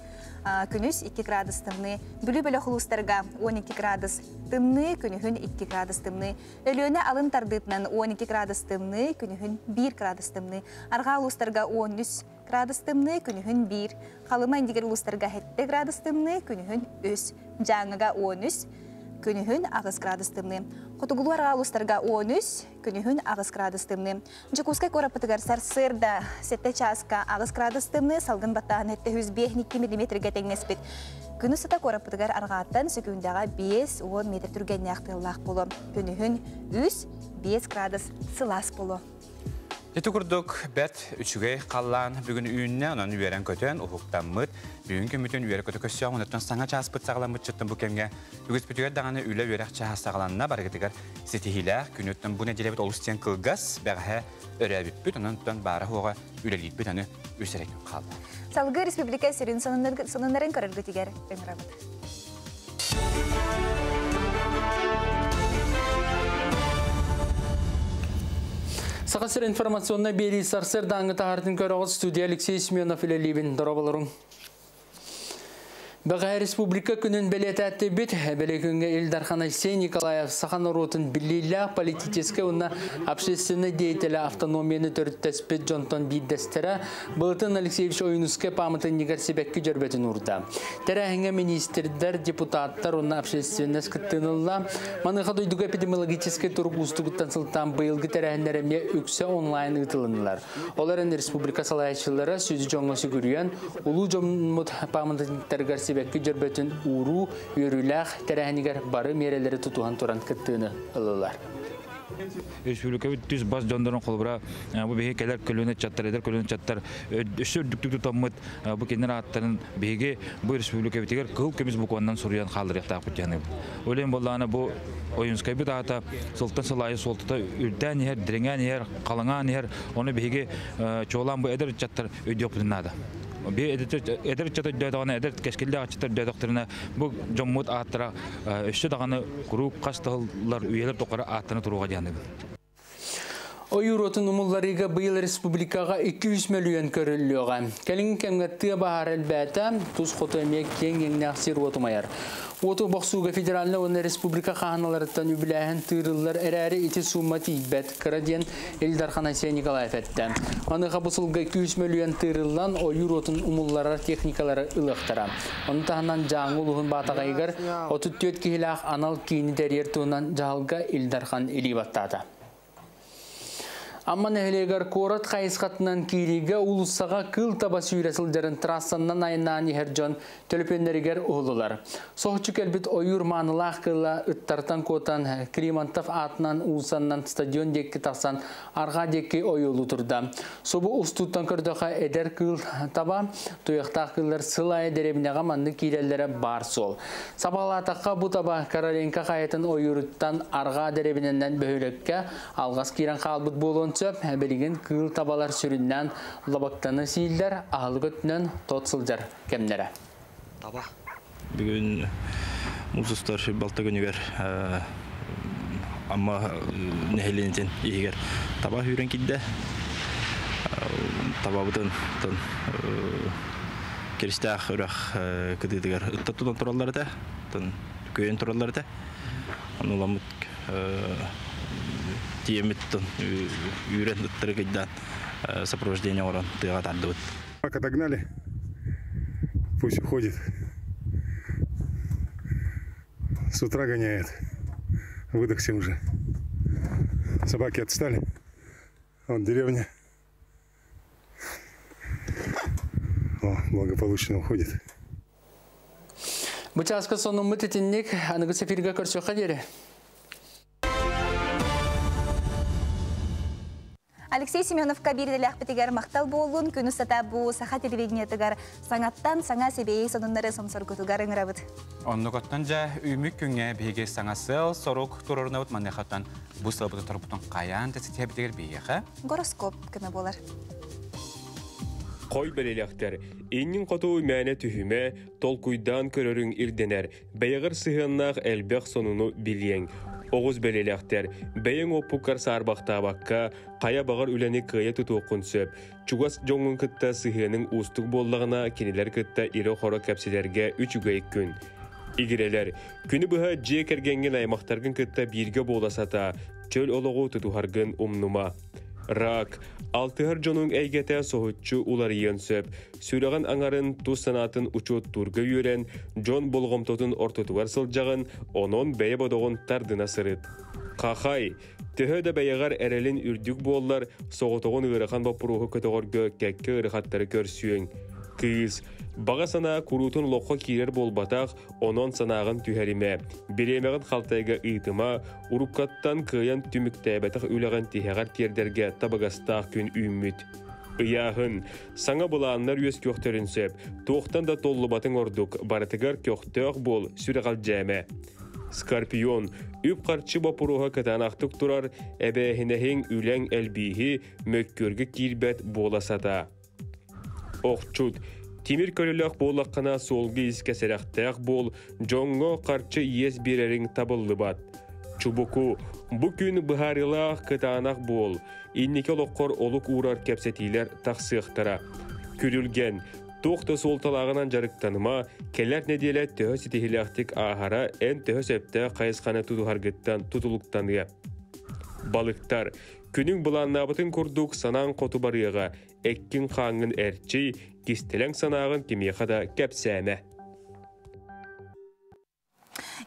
günüs 2 gradus tımni, bülü uluslarga 12 gradus tımni, günühün 2 gradus tımni, ölüne alın tardıtnan 12 gradus tımni, günühün 1 gradus tımni, arga uluslarga 13 gradus tımni, günühün 1, kalıma indiger uluslarga 7 gradus tımni, günühün 3, canıga 13, günühün 9 gradus tımni. Kutugulu arga uluslarga 13, günühün 9 gradus tımni. Jikuskay korapıtıgar sarsırda 7 çaska 9 gradus tımni, salgın batağın 752 mm tegnespit. Günü sata korapıtıgar argatan sükündaga 5-10 metr türgen yaktığılaq bulu. Günühün 3-5 gradus sılas bulu. Eti kurduk bet üçüge kallan bugün ünne onun üyeren kötön uhuktan mıt. Bugün kömütün üyere kötü köşüyor. Ondan sana çaspıt sağlamıt çıttım bu kemge. Bugün bütüge dağını üyle üyerek çahas sağlanına bargıtıgar setihiler. Günütten bu necelebet oluştuyan kılgaz. Bəğə örəbit büt. Ondan barı hoğa üleliyip büt onu üserek kaldı. Salgı Respublika Sirin sonunların karargı tiger ömrabıdı. Сақасыр информационна бери сарсыр даңғы тағардың көріғыз студия Алексей Семенов иле либин дұрабаларың. Бағай республика күнін білет әтті бет, бәлекінге Илдархан Алексей Николаев Саханоротын білілі политическе ұнна общественный деятелі автономияны төрттәспет Джонтон биддестері Бұлытын Алексеевич Ойнуске памытын негер себеккі жүрбетін ұрда. Тәрәхіңе министрдер, депутаттар ұнна общественный скыттынылла, маныға дойдығы эпидемиологическе тұрып ұстығыттан сылтан бұйылғы тәрәхінлеріме үксе онлайн ұтылынылар. Оларын республика салайшылары сөзі жоңы сүгірген, ұлы жоммұт памытын тәргер себеккі жүрбетін уру, үйріләқ, тәрәхінігер бары мерелері тұтуған тұран кіттіні ылылар. Республика түз бас жондарын қолыбыра бұл беге келер көліне чаттар едер, көліне чаттар үші үрдіктік тұтамыд бұл кенер аттарын беге бұл республика бітегер қыл көміз бұқуаннан сұриян қалдыр яқтақ бұтяны. Олен болағына бұл ойынскай біт ата сылттан сылайы солтыта үрдән ер, діреңән ер, қалыңан ер, оны беге чоғылан бұл әдір чаттар өйдек бұтынады. Эдер чата дөйдағаны, эдер кәшкелді ағачаттар дөйдақтарына бұл жоммуд аттыра үші дағаны құру қастығылар үйелер тоқары аттыны тұруға жәнеді. Ойыротын умылларыға бұйыл республикаға 200 миллион көріліға. Кәліңін кәмгетті бағар әлбәті тұз қотымек кен еңнәқсер отымайар. Оты бақсуға федералына оны республика қағаналарыттан үбіләйін тырылар әрәрі еті сумма тейбәт кіраден Илдархан Алексей Николаев әтті. Маныға бұсылға 200 миллион тырылан ойыротын умылларар техникалары ылықтыра. Оны тағынан жаңы ұлығын батағайғар 34 кейлақ анал кейіні дәрер туынан жағылға Илдархан Илибаттады. Амман әхілегер корат қайысқатынан кейлігі ұлысаға кыл таба сүйресілдерін трассаннан айынан ехерджон төліпендерігер ұлылар. Соғчы кәлбіт ойыр манылақ кылла үттартан котан Климантов атынан ұлсаннан стадион деккі тақсан арға деккі ойылу тұрда. Собы ұстуттан көрдіға әдер кыл таба тұяқтақ кыллар сылайы дәребінеға манды кейлелері бар сол. Сабалатаққа бұ таба Кароленка қайетін ойырыттан арға дәребінен бөйлекке алғас кейрен қалбыт болуын Бәлеген кыл табалар сүріннен лабақтаны сейілдер, ағылы көтінен тотсылдар кәмнері. Таба. Бүгін мұзыстар балта көнігер, амма нәхеленетен егер таба үйрен кедді. Таба бұтын керістәқ үрақ күдедігер ұттаттудан тұралары да, көйен тұралары да. Оныламыт Тиеметтен үйрен ұттыры кәйдан сопровождение оран тыға тарды бұд. Как отогнали, пусть уходит. С утра гоняет. Выдохся уже. Собаки отстали. Вон деревня. О, благополучно уходит. Бычаска сону мытетинник, анығы сефирға көрсі қадері. Алексей Семенов кабирделях петигер мақтал болун, күні сата бұ саха телевидениетігер саңаттан саңа себейі сонынлары сомсор күтігер үңірабыд. Онны көттен жа үмік күнге бейге саңа сыл, сорок тұрырына бұд маннехаттан бұ сылбыды тұрбытын қаян тәсетия бітігер бейге, ға? Гороскоп күні болар. Қой бәлелектер, еннің қотуы мәне түхіме, толкуйдан көрөрің ирденер, бәйгір сығыннақ әлбәқ сонуну білең. Оғыз бәлелектер, бәйін оппукар сарбақтабаққа, қая бағыр үләні қыя тұту құнсөп, чугас жоңын күтті сығының ұстық боллағына кенелер күтті иро қоры кәпселерге 3 үгейік күн. Игерелер, күні бұға же кәргенген аймақтарғын күтті бірге боласата, чөл олығы тұтуғарғын умнума. Рак, алтығыр жоның әйгеті соғытчы улар ең сөп, сүреген аңарын тұз санатын ұчуыт тұрғы үйрен, жон болғымтотын ортытуар сылжағын, онын бәйі бодығын тардына сырыт. Қақай, түхөді бәйіғар әрелін үрдік боллар, соғытығын ғырыған бапыруғы көтіғырғы кәккі ғырықаттары көрсүйін. Кыз, баға сана күрутын лоққа кейлер болбатақ, онын санағын түхәриме, беремеғін қалтайға ұйтыма, ұрыққаттан қиян түміктәбәтіқ үліған тихәғар тердерге табығастақ күн үйміт. Ыяғын, саңа бұланлар өз көқтөрін сөп, тоқтан да толлы батың ордық, барытығар көқтөқ бол, сүріғал жәме. Скорпион, үп қарчы бапыруға катанақтық тұрар, әбәхінәхен үләң әлбейі мөккөргі кейлбәт боласата. Оқчуд, Тимир көлілік болаққана солғы искәсірәқтәқ бол, жоңғы қарчы ес берерін табылы бат. Чубуку, бұ күн бұхарылақ кытанақ бол, иннеке лоққор олық урар кәпсетейлер тақсықтыра. Күрілген, тоқты солталағынан жарықтаныма, келер неделі төхі сетехіліқтік ағара ән төхі сөпті қайысқаны тұтуғарғыттан тұтылықтанығы. Балықтар, күнің бұланнабытын күрдік санан қоту барыға, әккін қаңын әрчей, кистелен санағын кемеқада кәпсәмә.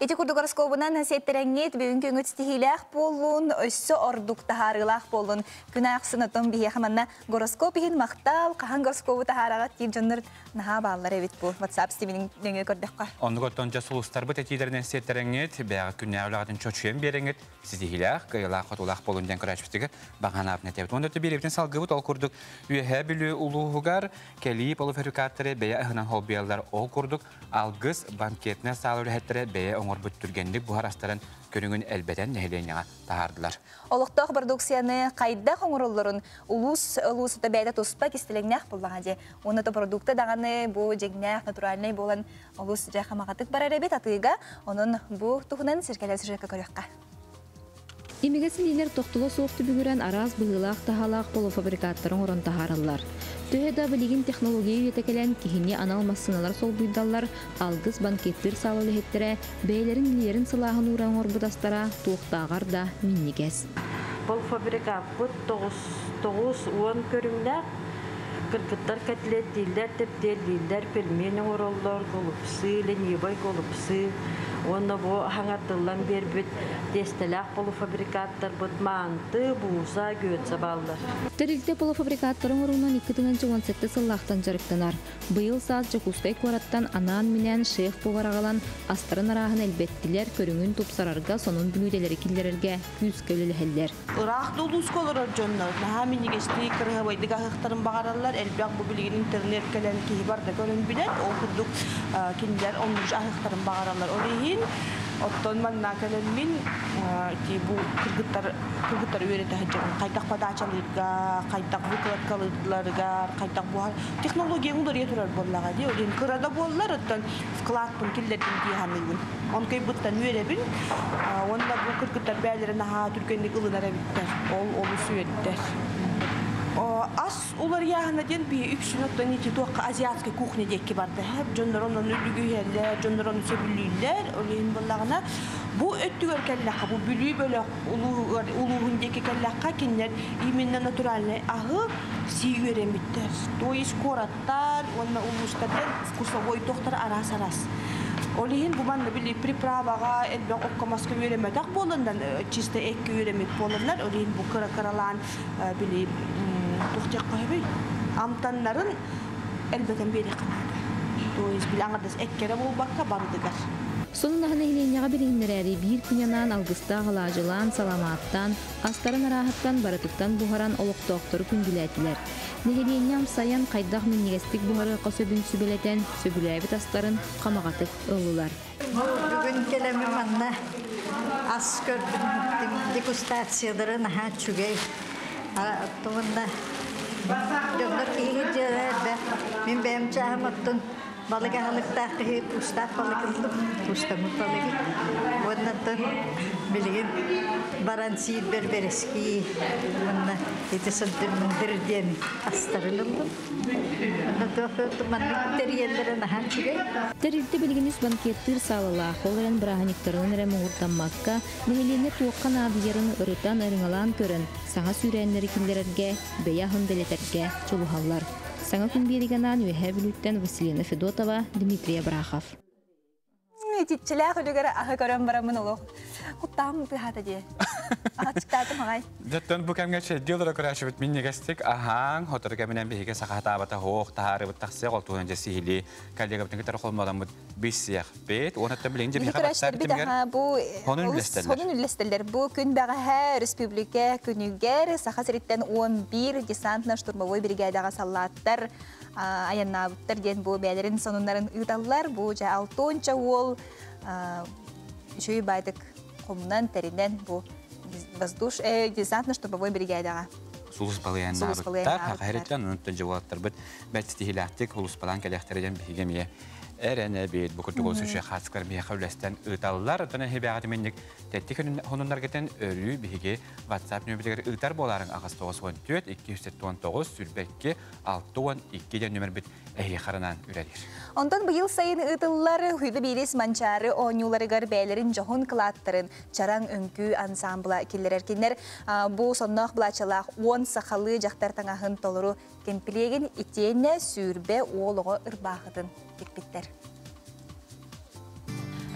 Эти курдугарскобунан сеттереңет бүгүнкү өңөтстихилах болун, өссө ордук тахарылах болун. Күнақ сынытын бейхаманна гороскоп ихин мақтал, қахан гороскопу тахараға тип жонныр наға баллар эбит бұл. WhatsApp стиминин дөңе көрдөкқа. Онды көттон жасулустар бұт этидерінен сеттереңет, бәғы күннәғі олағатын чөчуен береңет, сіздихилах, қайылақ қотулақ болун ден көрәшпістігі бағана апнетебіт. Онды өтті беребітін салғыбыт ол күрдік үйе білі ұлуғығар, кәлі полуферикаттары бәе ұғынан холбиялар ол күрдік, алғыз банкетіне салыр әттірі бәе оңыр бүттүргендік бұхар астарын көріңін әлбәтен нәхеленеға тағардылар. Олықтық продукцияны қайда қоңырылырын ұлысыты бәйді тұспа кестелеңнәқ болған де. Оны да продукты дағаны бұл жегнәқ натуральный болан ұлыс жақамағатық бар әребет атыға, оның бұл тұғынан сіркелесі жекі көрекқа. Имегесін дейнер тоқтылы соқты бүгірен араз бұғылақ тахалақ полуфабрикаттарын орын тахарылар. Төһеда білеген технология етекелен кихіне аналмас сыналар сол бұйдалар, алғыз банкеттер салылы хеттері, бәйлерін лерін сылағын уран орбудастара туықтағар да миннегес. Полуфабрикат бұд 9-10 көрімдер, кыргыттар кәтілет дейілдер, тептер дейілдер, пельмені ороллар, голубсы, ленебай голубсы, оны бұл хаңартылан бербіт, дестелақ полуфабрикаттар бұд манты, буса, гөтсі балдар. Тәрілде полуфабрикаттарын орунан 2018 сыллақтан жарықтанар. Бұйыл саат жакустай квараттан анан менен шеф бұғарағалан астарын арағын әлбеттілер көріңін топсарарға сонын бүлуделері келдерерге күз көлілі Ирақты ұлыс колырар жонлар. Наға менегесті кіргі байдыға қықтарын бағаралар. Әлбәқ бұл білген интернет кәлен кейі барда көрін білет. Ол күрдік кендер онлыш ағықтарын бағаралар. Олейін оттон манна кәлен мен бұл кіргіттар өреті әджігін. Қайтақ падачалырға, қайтақ выкладкалырға, қайтақ бұғар. Технология ұлдар етурар боллаға де. Олейін кырада боллар, оттан вкладпын келдердің дейханығын. Он кей бұттан өребін. Онда бұл кіргіттар бәлері наға түркендік ылынар әбіттер. Ол олысы өттер. Ас олар яғына ден бей үксін оттан ете туаққа азиатскай кухня декке барды. Жондар онын үлігі әлі, жондар онын сөбілілер. Олейін болағына бұл өттігер кәлләққа, бұл бүлі бөлі ұлуғын деке кәлләққа кенлер именно натуральный ағы сей өреметтер. То есть кораттар, онына ұлыстардан вкусовой тоқтар арас-арас. Олейін бұманды білі приправаға әлбән оққамасқа өремедақ болындан чисто әкке өремет болындар. Олейін бұл қыра-қыралан білі тоқтек қойбай. Амтанларын әлбәтен бері қанады. То есть білі аңырдас әккері болбаққа бардығар. Сонун ахына хилейняга бириннерери бир күнянан алгыста галажылан саламаттан, астарын арахаттан баратыктан бухаран олуктоктор күнгүләтилер. Нехилейням саян кайдах миннегестик бухары косөбүн сүбелетен сөбүләбит астарын камагатып ылылар. Бүгүн келеми манна ас көрдүм дегустацияларын ха чүгей. Тумында Dönler ki de min benim çahmattın. Balıga halıkta ki usta balıkıldım. Ustamı balıgı. Ondan bilgin baransi berbereski. Ondan itu sentim berdiam astarıldım. Терилте билигинис банкеттер салалах оларан браханиктарын ремууртаммакка нехилине туоккан абиярын ырытан ырыңалаан көрөн саңа сүрәннери кимлерерге бея хынделетерге чулухаллар. Саңа күнбириганан үһә бүлүттен Василина Федотова, Дмитрий Брахов. Титчелях үлгәр ахы көрәм барамын олох. Кутам бихата ди. Ачтаты магай. Жаттан бу кемгә шеддиләр көрәшеп мин негәстек аһаң хотырга менән бигә сахата бата хоқ тары бу тахсы галтуын җәсили калдыга битен тар холмадан бу бисяк бет оны табилен җибә хәбәр битәһә бу honun үлестеләр бу көн бәгә республика күнүгәр сахасриттен 11 десантна штурмовой бригадага саллаттар аяннабыттар ден бу бәлерин сонуннарын ыдаллар бу жа 6-нчы ол жүй байдык комнан теринен бу воздуш десантно штурмовой бригадага сулус балаяннабыттар хакыйраттан унуттан жаваптар бит бәттихилаттык сулус балан калехтерден бигемие эрәне бит бу күтүгө сөшө хатскар бия хәвләстән ыдаллар тана хебәгат менник тәттикен хонуннаргатан өрү биге WhatsApp нөмерләре ыдар боларын агас 94 299 сүрбәкке 612 нөмер бит әйе харанан үрәдер. Ондан быйыл сайын ыдыллар хуйды бирис манчары онюларыгар бәйләрин жохун кылаттырын чараң өңкү ансамбла киллер кинер бу соннак блачалак 10 сахалы жактар таңахын толуру кемпилеген итене сүрбе олого ырбагытын тикпиттер.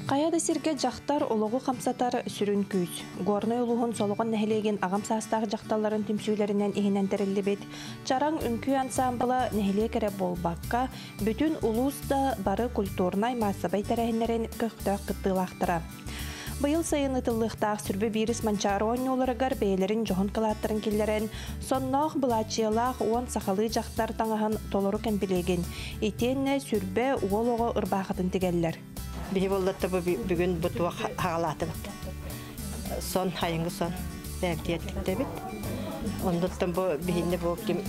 Каяда сирге жақтар олығы қамсатар сүрін күйс. Горной улуғын солығын нәхілеген ағам састағы жақталарын түмсүйлерінен ихинен тәрілді бет. Чараң үнкі ансамбылы нәхіле кәрі болбаққа бүтін улуста бары культурнай массабай тәрәхінлерін көқтіғ қыттылақтыра. Быйыл сайын ытыллықтақ сүрбе бирис манчары онюларыгар бейлерин жоғын кылаттырын келлерін, соннақ бұлачиялақ 10 сақалы жақтар таңағын толыру кәмпілеген. Етенне сүрбе уолығы ұрбақытын тегеллер. Бихи болдатта бүгін бұтуа хағалаты бұд. Сон, хайыңғы сон, бәбдиеттікте бұд. Ондықтан бұ бихинне бұ кем...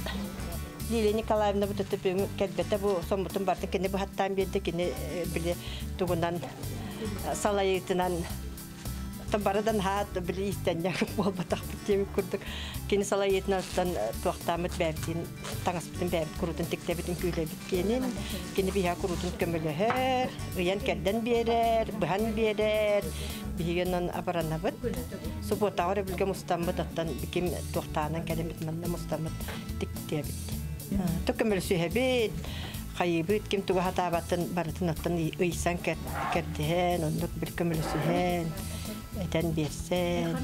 Лилия Николаевна бұтты бүгін кәлбетті бұ сон бұтын барды. Кені бұ хаттан берді, кені біле тұғынан салайытынан Тамбарадан хат били истәннәр болбатак битем күрдек. Кини салайетнан туактамыт бәбдин таңаспытын бәбд курутын тиктебитин күйләбит кенен. Кини биһа курутын көмөлөһөр, ыян кәлдән берер, быһан берер. Бигеннән апаранабыт. Суботагыр билге мустамбыт аттан бикем туактанан кәлемит мәннә мустамбыт тиктебит. Төкөмөл сөһәбит. Хайбыт ким туга хатабатын барытын аттан ыйсан кәрдәһен, ондык билкөмөлөсөһен. Этен берсен.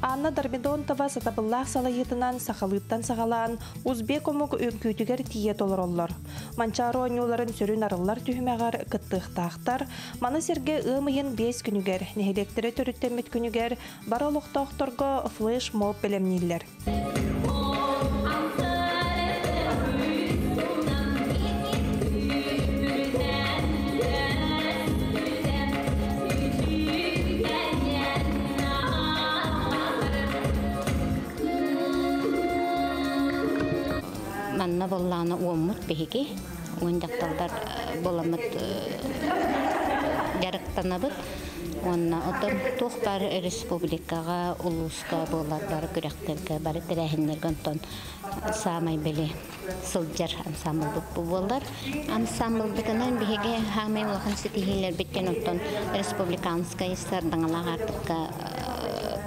Анна Дарбидонтова сатабыллах салайытынан сахалыттан сағалан узбек омук өңкүтүгер тие толороллор. Манчары онюларын сөрүн арыллар түхмәгәр кыттыктактар, маны серге ымыйын 5 күнүгер, нехелектере төрүттемит күнүгер баралыктакторго флеш моб белемниллер. Манна болланы уоммут беги, ондакталдар боламыт жарыктанабыт. Онна отон тохпар республикага улуска болар бар күрәктерге бар тирәһиннәргән тон самай беле сылҗар ансамблы булалар. Ансамбльдән беге һәммә вакыт ситихиләр биткән отон республиканская сардангалар артыкка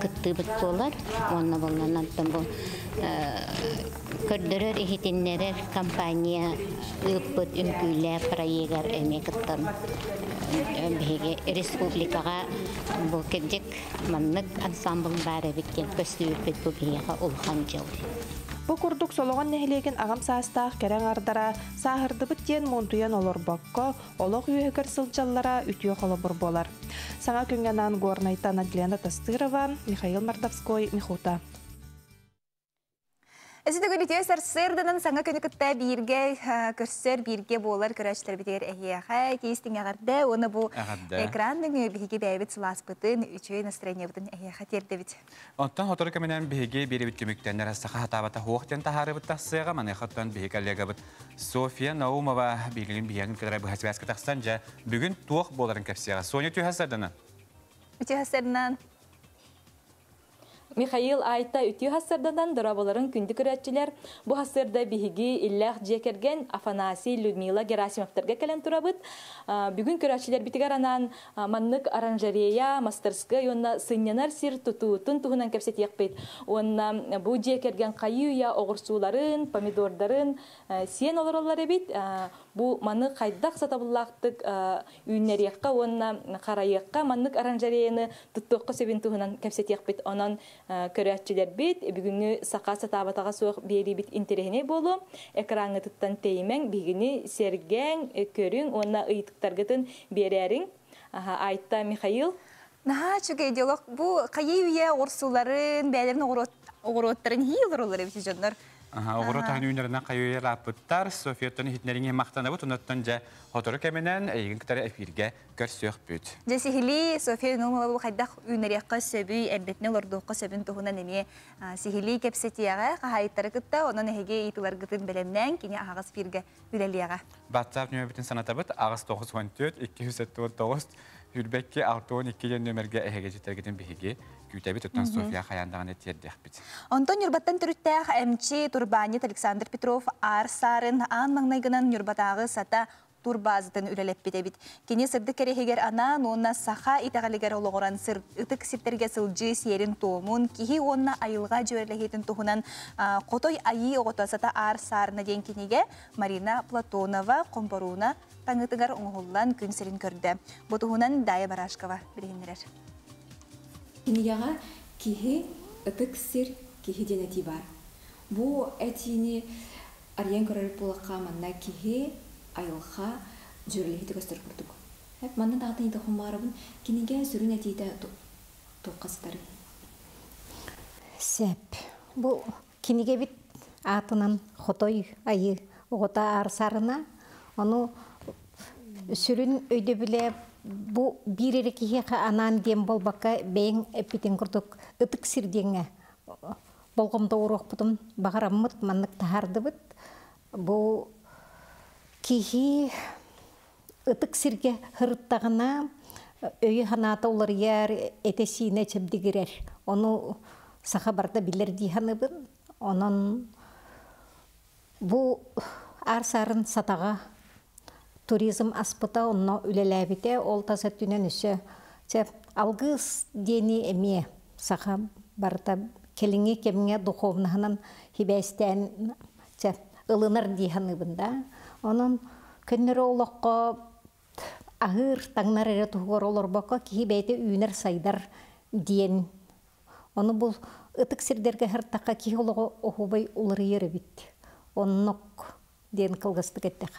кыттыбыт болар. Онна болланнан бу көрдөрөр ихитиннерер компания ыппыт үмкүйлә проегар эмекеттан беге республикага бу кедек маннык ансамбль бары биткен көстүрбет бу бияга улхан жыл. Бу курдук сологон нехилеген агам саастаах керең ардара саахырдыбыт тен монтуян олор бакко олог үйөгөр сылжаллара үтүө холобур болар. Саңа күнгенан Горнайтан Адлена Тастырова, Михаил Мордовской, Михута. Эсите гөлитие сырданан саңа көнүкөттө бирге көрсөр бирге болар көрөчлөр битер эхияха тестин агарды оны бу экранның биге бәйбит сыласпытын үчөй настроение бутын эхияха тердебит. Онтан хоторка менен биге беребит көмөктөнөр саха хатабата хоохтен тахарыбыт тахсыга мана хаттан биге коллега бит София Наумова билгин биягын кадара бу хасбаска тахсан жа бүгүн туох боларын кепсига. Соня түйхасардан. Үтүйхасардан Михаил Айта үтү хассардан дораболарын күндү көрәтчилер бу хассарда биһиги иллах жекерген Афанасий Людмила Герасимовтарга келен турабыт. Бүгүн көрәтчилер битигер анан маннык оранжерея, мастерская йонна сыннанар сир тутутун туһунан кепсетиек бит. Онна бу жекерген кайюя огурсуларын, помидордарын сен олорлар бит. Бу маннык кайдак сатабыллактык үйнерекка онна карайыкка маннык оранжереяны туттукка себин туһунан кепсетиек бит. Онан көрәтчилер бит бүгүнгү сакаса табатага соқ бери бит интерехне болу экранга туттан теймен бигини серген көрүң онна ыйтыктаргытын берерин Айта Михаил чуга идеолог бу кайыйя орсуларын бәлерин огороттарын хийлоролор бит жоннор Огорот ханүйнөрүнөн кайыйя рапыттар Софиятын хитнеринге мактанабыт онуттан жа хотору кеменен эйгин кытары эфирге көрсөк бүт. Сихили София Наумова хайдах үйнерекка сөбүй эрдетне лордуққа сөбін туһунан эме сихили кепсетияга кахайттары кытта онон эһиге итылар гытын белемнен кини агас фирге үлелияга. WhatsApp нөмөрүтүн санатабыт агас 914 279 Хүрбекке 612 нөмөргө эһиге жетергетин биһиги күтәбит оттан София хаяндаган эттердек бит. Антон Юрбаттан түрүттәх МЧ Турбанет Александр Петров Арсарын ан маңнайгынан Юрбатагы сата турбазытын үлелеп битебит. Кене сырды керехегер ана нонна саха итагалигер ологоран сыр ытык сиртерге сылжы серин томун кихи онна айылга жөрлехетин тухунан котой айы оготасата Арсарына ден кенеге Марина Платонова компоруна таңытыгар оңголлан күн серин көрдө. Бу тухунан Дая Барашкова билгендерер. Кинияга кихи ытык сир кихи денети бар. Бу этини арьян көрөр булакка манна кихи айылға жөрлехеті көстер күрдік. Әп манна дағатын еді құмарабын кенеге сүрін әтейді тоққастары. Сәп, бұл кенеге бит атынан қотой айы оғыта арсарына, оны сүрін өйді біле бұл бір ерекеге анан дем болбаққа бәйін әппетен күрдік үтік сірдеңі. Болғымда оруқ бұдым бағарамыд маннық тағарды бұд. Бұл кихи ытык сирге хырыттагына өйі ханата олар яр этесине чебдигерер. Оны саха барда билер диханыбын. Онын бу арсарын сатаға туризм аспыта онно үлеләбите ол тасаттүнен үсі. Алгыз дени эме саха барда келіңе кеміңе духовнахынан хибәстен ылынар диханыбында. Onun könleri olaqqa ahır tağnar ere tuğur olur baka ki beyti üner saydar diyen. Onu bu ıtık sirderge her taqa ki olağı ohubay olur yeri bit. Onunuk diyen kılgıstık ettik.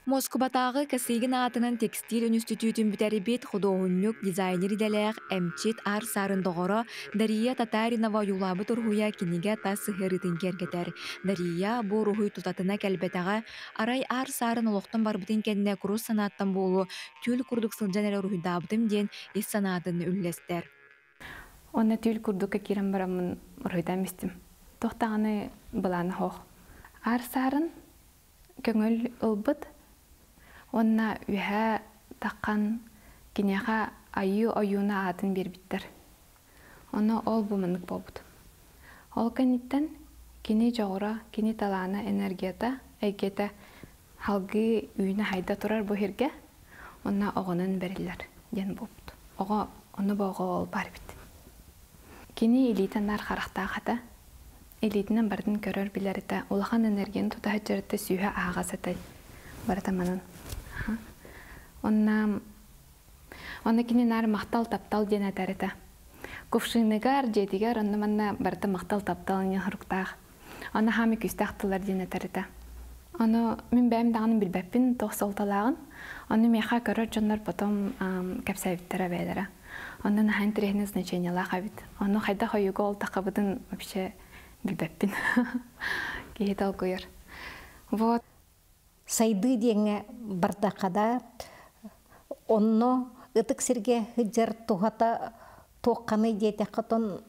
Москватагы Касыйгын атынан текстиль институтын бүтерибит художник дизайнер иделек Эмчит Арсарын доғора Дария Татаринова юлабы тургуя киниге тас сыхырытын кергетер. Дария бу рухуй тутатына кәлбетаға арай Арсарын олоқтан барбытын кенне курус санаттан болу түл курдук сылжанары рухуйдабытым ден ис санатын үллестер. Онна түл курдукка кирен барамын рухуйдан мистим. Тоқтағаны быланы хоқ. Арсарын көңіл ылбыт Онна үхә таққан кенеға айы ойуна атын бербіттір. Оны ол бұмындық болбыд. Ол кәнеттен кене жоғыра, кене таланы энергията әйгеті халғы үйіні хайда тұрар бұхерге, онна оғынан бәрілер ден болбыд. Оға оны боғы ол бар біт. Кене элитанар қарақта қата, элитінен бардың көрір білерді, олған энергияны тұта жүрді сүйі аға сатай баратаманын. Онна кинен ар мақтал таптал ден әтәріті. Кувшыныгар жетігер онна манна барды мақтал таптал не хұрықтақ. Онна хами күстақтылар ден әтәріті. Оны мен бәйім дағының білбәппін тоқсолталағын. Оны меха көрір жонлар потом кәпсәбіттері бәйлері. Оны нахайн тірехіне значениялақ абит. Оны қайда қойығы ол тақабыдың вообще билбеппин. Кихи толкуйар. Вот. Сайды деңе бардақада онно ытык сирге хыджар тухата тоққаны дейте қытын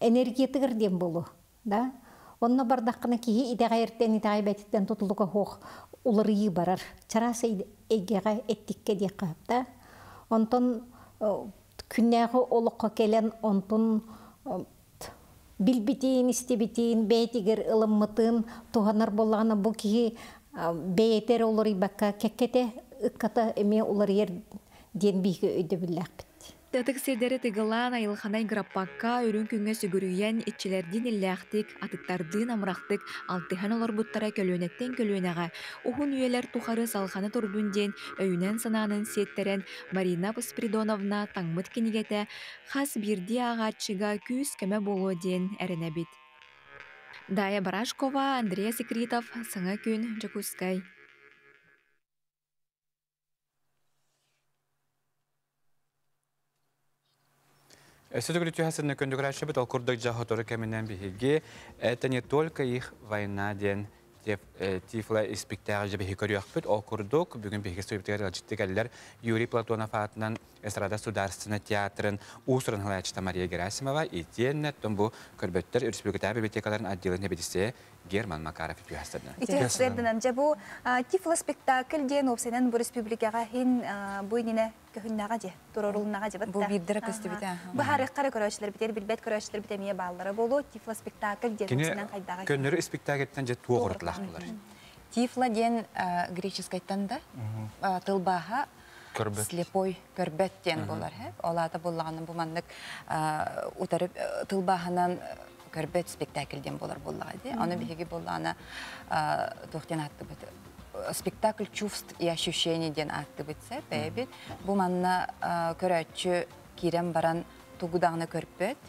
энергетігір дем болу. Да? Онно бардаққаны кихи идеғайырттен идеғай бәтіттен тұтылуға хоқ улырыйы барар. Чарасы егеға әттікке де қапта. Онтын күннәғы олыққа келен онтын билбитин, истебитин, бәйтігер ылыммытын туғанар болғаны бұл кихи бәйтер олыр ибаққа кәккете үкката әме олар ер ден бейгі өйді біләқ бітті. Тәтік сердері тығылан айылханай граппаққа өрін күнге сүгірүйен етчілерден ілләқтік, атықтардың амырақтық, алтыхан олар бұттара көлөнеттен көлөнеға. Ухун үйелер тухары салханы тұрдунден өйінен сананын сеттерен Марина Поспридоновна таңмыт кенегеті қас бірді ағатшыға күз кәмі болу ден әріне бит. Дая Барашкова, Андрей Секретов, Саңа күн, Жакускай. Эсэдэгүрүтү хасынны көндөгүрәші бұт ол күрдік жағыторы кәмінен бігеге, это не только их война ден Тифла испектағы жабы хикөріяқ бұт, ол күрдік бүгін бігеге сөйбітігер ғалжеттік әлілер Юрий Платонов атынан Эстрада Сударственный театрын ұсырын ғалайчыта Мария Герасимова и тенне бұл көрбеттер Республиката библиотекаларын отделын небедесе Герман Макаров ету хастырды. Итестерден жабу Тифла спектакль ден опсенен бұл республикаға хин бұйніне көхіннаға же, турорулунаға же бітті. Бұл биддері көсті біті. Бұл харыққары көрәшілер бітер, білбет көрәшілер бітемeye баллары болу, Тифла спектакль ден опсенен қайдаға. Көнері спектакльтен же туғыртылақ болар. Тифла ден греческайттан да тылбаға слепой көрбеттен болар. Олата болағының бұмандық ұтарып тылбағынан көрбет спектакльден болар болағады. Оны бігеге болағына тоқтен атты бұты. Спектакль чувств и ощущений ден атты бұтса, бәйбет. Бұманна көрәтші керем баран туғудағына көрбет.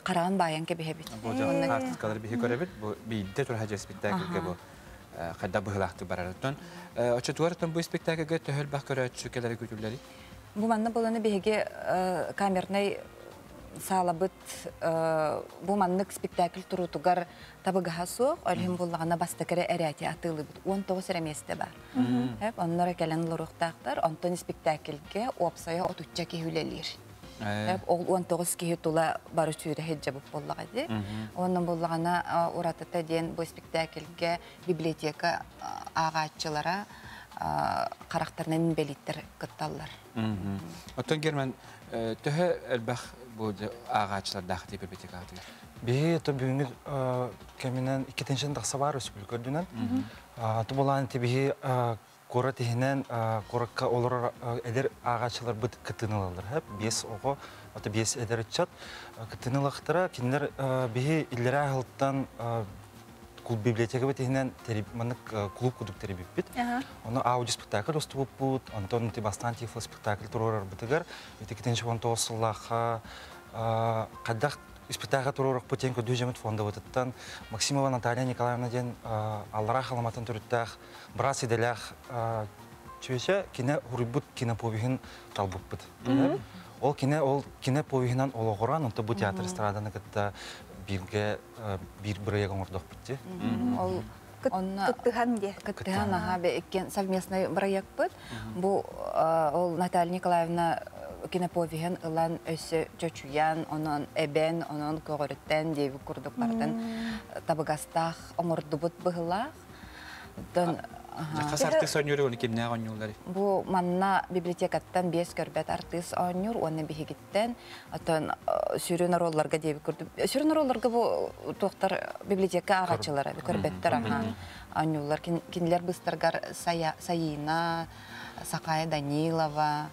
Қараған баян ке бігебет. Бұл жағын артисткалар бігі көребет. Бейді тұрхаджа спектакльге бұл қайда бұғылақты барарыттан. Очатуарыттан бұл спектакльге төхіл бақ көрәтші келері көтілері? Бұманна боланы бігеге камернай саалабыт бұманнық спектакль тұрутугар табыгаға соқ, өлім болағына бастықыры әрәте атылы бұд. 19 әместі бар. Онлары кәлін лұрықтақтар, онтон спектакльге опсая отуча кехүлелер. Ол 19 кехі тұла бары сүйрі хеджа бұп болағады. Оның болағына ұратыта ден бұл спектакльге библиотека ағатчылара қарақтарынан бәлиттер күтталар. Оттан Герман, төхі әлбәқ бұл ағатшылар дақыты библиотека ағатылар? Бе, то бүгінгі кәмінен 2-тен тақса бар республика өрдінен. То болағын тебеге қора тегінен қораққа олар әдер ағатшылар бұд күттінілалар. 5 оғы, 5 әдер үтчат. Күттінілақтыра, кендер беге үллері ағылттан клуб библиотека бетинен клуб кудук теребип бит. Оны аудио спектакль оступ бут, Антон Тибастан Тифла спектакль турар битигер. Итекетенче вон тосыллаха кадак спектакль турар потенко дүйжемет фонда бутаттан Максимова Наталья Николаевна ден Аллара халаматын турттах брас иделях чөйче кине урбут кине повихин талбуп бит. Ол кине повихинан ологоран, онто бу театр эстраданы кытта бирге бир бирегон ордох битти. Ол кыттыхан де. Кыттыхан аха бекен совместный проект бит. Бу ол Наталья Николаевна киноповиген ылан өсө чөчуян, онон эбен, онон когорыттен деби курдук бартын табыгастах омордубут быгылах. Жақас артис ойнюры оны кемне ойнюлары? Бу манна библиотекаттан 5 көрбет артис ойнюр, оны бігігіттен сүйрен оролларға деби көрдіп. Сүйрен оролларға бу тоқтар библиотека ағачылары, көрбеттер ойнюлар. Кенлер быстыргар Саина, Сакая Данилова,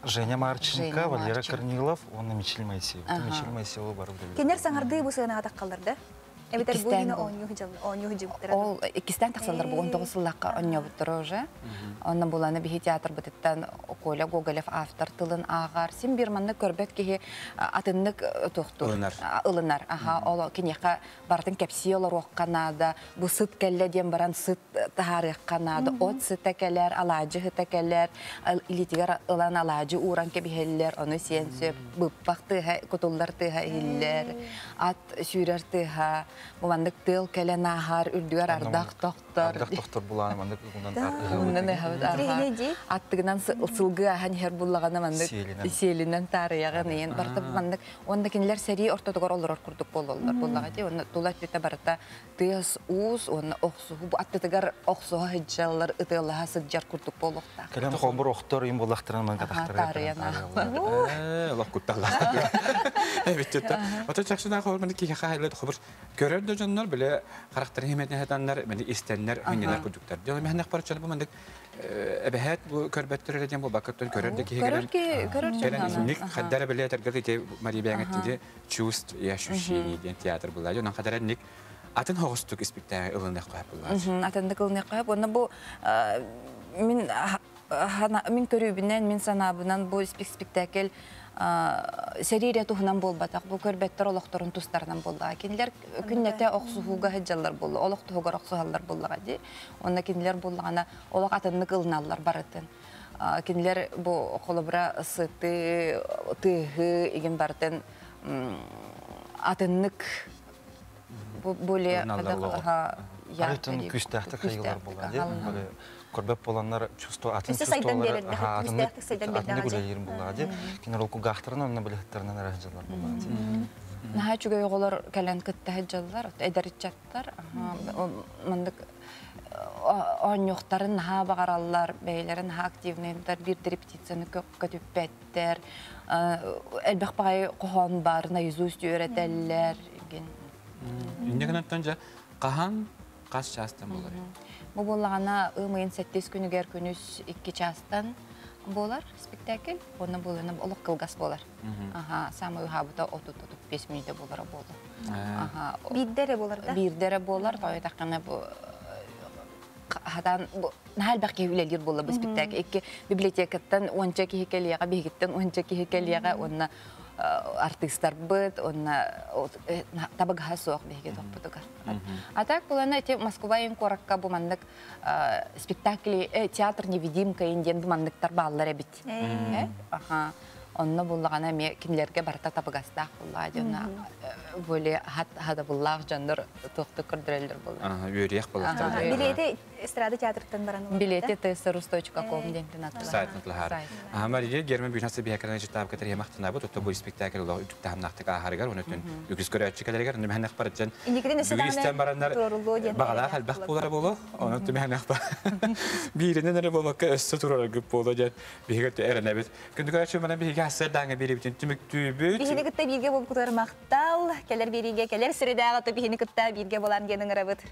Женя Марченко, Валера Корнилов, он Мичель Моисеев. Мичель Моисеев бар. Кенер саңарды бұ сығына атақ қалдырды? Эбитер бу дина оню хыжыбыттыр. Ол икистен тахсалдар бу 19 сыллакка онньобуттыр уже. Онна буланы бихи театр бытыттан Коля Гоголев автор тылын агар. Син бир манны көрбөт ки атыннык тохтур. Ылынар. Аха, ол кинеха бартын кепсиялар окканада, бу сыт келле дем баран сыт тарих канада, от сытекелер, алажы хытекелер, илитигер ылан алажы уран кебихеллер, оны сенсеп, быппакты кутулдар тыга хиллер, ат сүрер тыга. Бу мандык тыл келе нахар үрдүгөр ардак токтор. Ардак токтор буланы мандык аттыгынан сылгы ахан хер буллагана мандык селинен тарыяган ен барта мандык онда кинилер сери ортодогор олорор курдук бололлар буллага ди онда тулат бите барта тыс уус онда оксу бу аттыгар оксу хаҗаллар ытылла сыджар курдук болокта. Келем хомбур октор ин булактыран ман катактыр. Аллах кутталла. Эбитте. Ото чакшына хорманы ки хайлы хобур көрөр дө жоннор биле характер химетне хатаннар менде истеннер хыннар курдуктар. Жана мехнак барчаны бу мендик эбехет бу көрбөттөр дем бу бакыттан көрөрдө ки көрөр. Ник хаддар биле тергелде Мария Бягатинде чувств и ощущений ден театр була. Жана хаддар ник атын хогустук спектакль ылынак кап була. Атындык ылынак кап, онда бу мин көрүбүнөн, мин санабынан бу спектакль серия тухнан болбатак, бу көрбөттөр олокторун тустарынан болла. Кинилер күннете оксууга хаҗаллар болла, олоктууга оксугаллар боллага ди. Онда кинилер боллагана олок атыннык ылыналлар барытын. Кинилер бу колобра сыты тыгы иген бартын атыннык боле Айтын күстәхтә хыйлар була ди. Көрбөп боланнар чувство атын чувстволары атын гүләйер була ди. Кинер ул кугахтырына аны билеттернән раҗалар була ди. Наһа чугай оголор калан кытта хаҗаллар, эдәричаттар, мындык оньоктарын наһа багараллар, бәйләрен наһа активныйдар, бир репетицияны көтүппәттер. Элбәк багай коһон бар, наизусть өйрәтәлләр. Иннегенәттән кахан кас частан булар. Бу буллагана ымын 7 күнүгер күнүс 2 частан болар спектакль. Оны буланы олук кылгас болар. Аха, самый хабыта 35 минутта болар болду. Аха, Бирдере болар да. Бирдере болар, тойдакана бу хадан бу нәлбәк кевлелер булды бу спектакль. Эки библиотекаттан онча кихекелияга, бигиттен онча кихекелияга, онна артисттар бит, онна табыга соқ беге топпутугар. А так буланы те Москва ин коракка бу мандык спектакли театр невидимка инден бу мандыктар баллар бит. Аха. Онна буллагана ме кинлерге барта табыгаста булла жана боле хада буллар жандар тохты көрдүрөлөр булла. Ага, юриях буллар. Билети эстрада театрдан баран. Билети tsrus.com ден атла. Сайтын тлахар. Мария Герман бизнес бихакана житап кетер ямактына бу тотто бу спектакль ло үтүктө хамнактыга харыгар өнөтүн үгүс көрөчүкөлөргөр мехнак барчан. Индикиден эстрада барандар багала халбак булар боло. Оноту мехнак бар. Биринен эре болмакка өссө турар көп боло жан. Бигет эренебит. Күндүгөрчү менен биге асырданга бири бүтүн түмүктүүбүт. Бихини кытта бирге болуп кутар мактал, келер бириге келер сиредага то бихини кытта бирге болан генин ырабыт.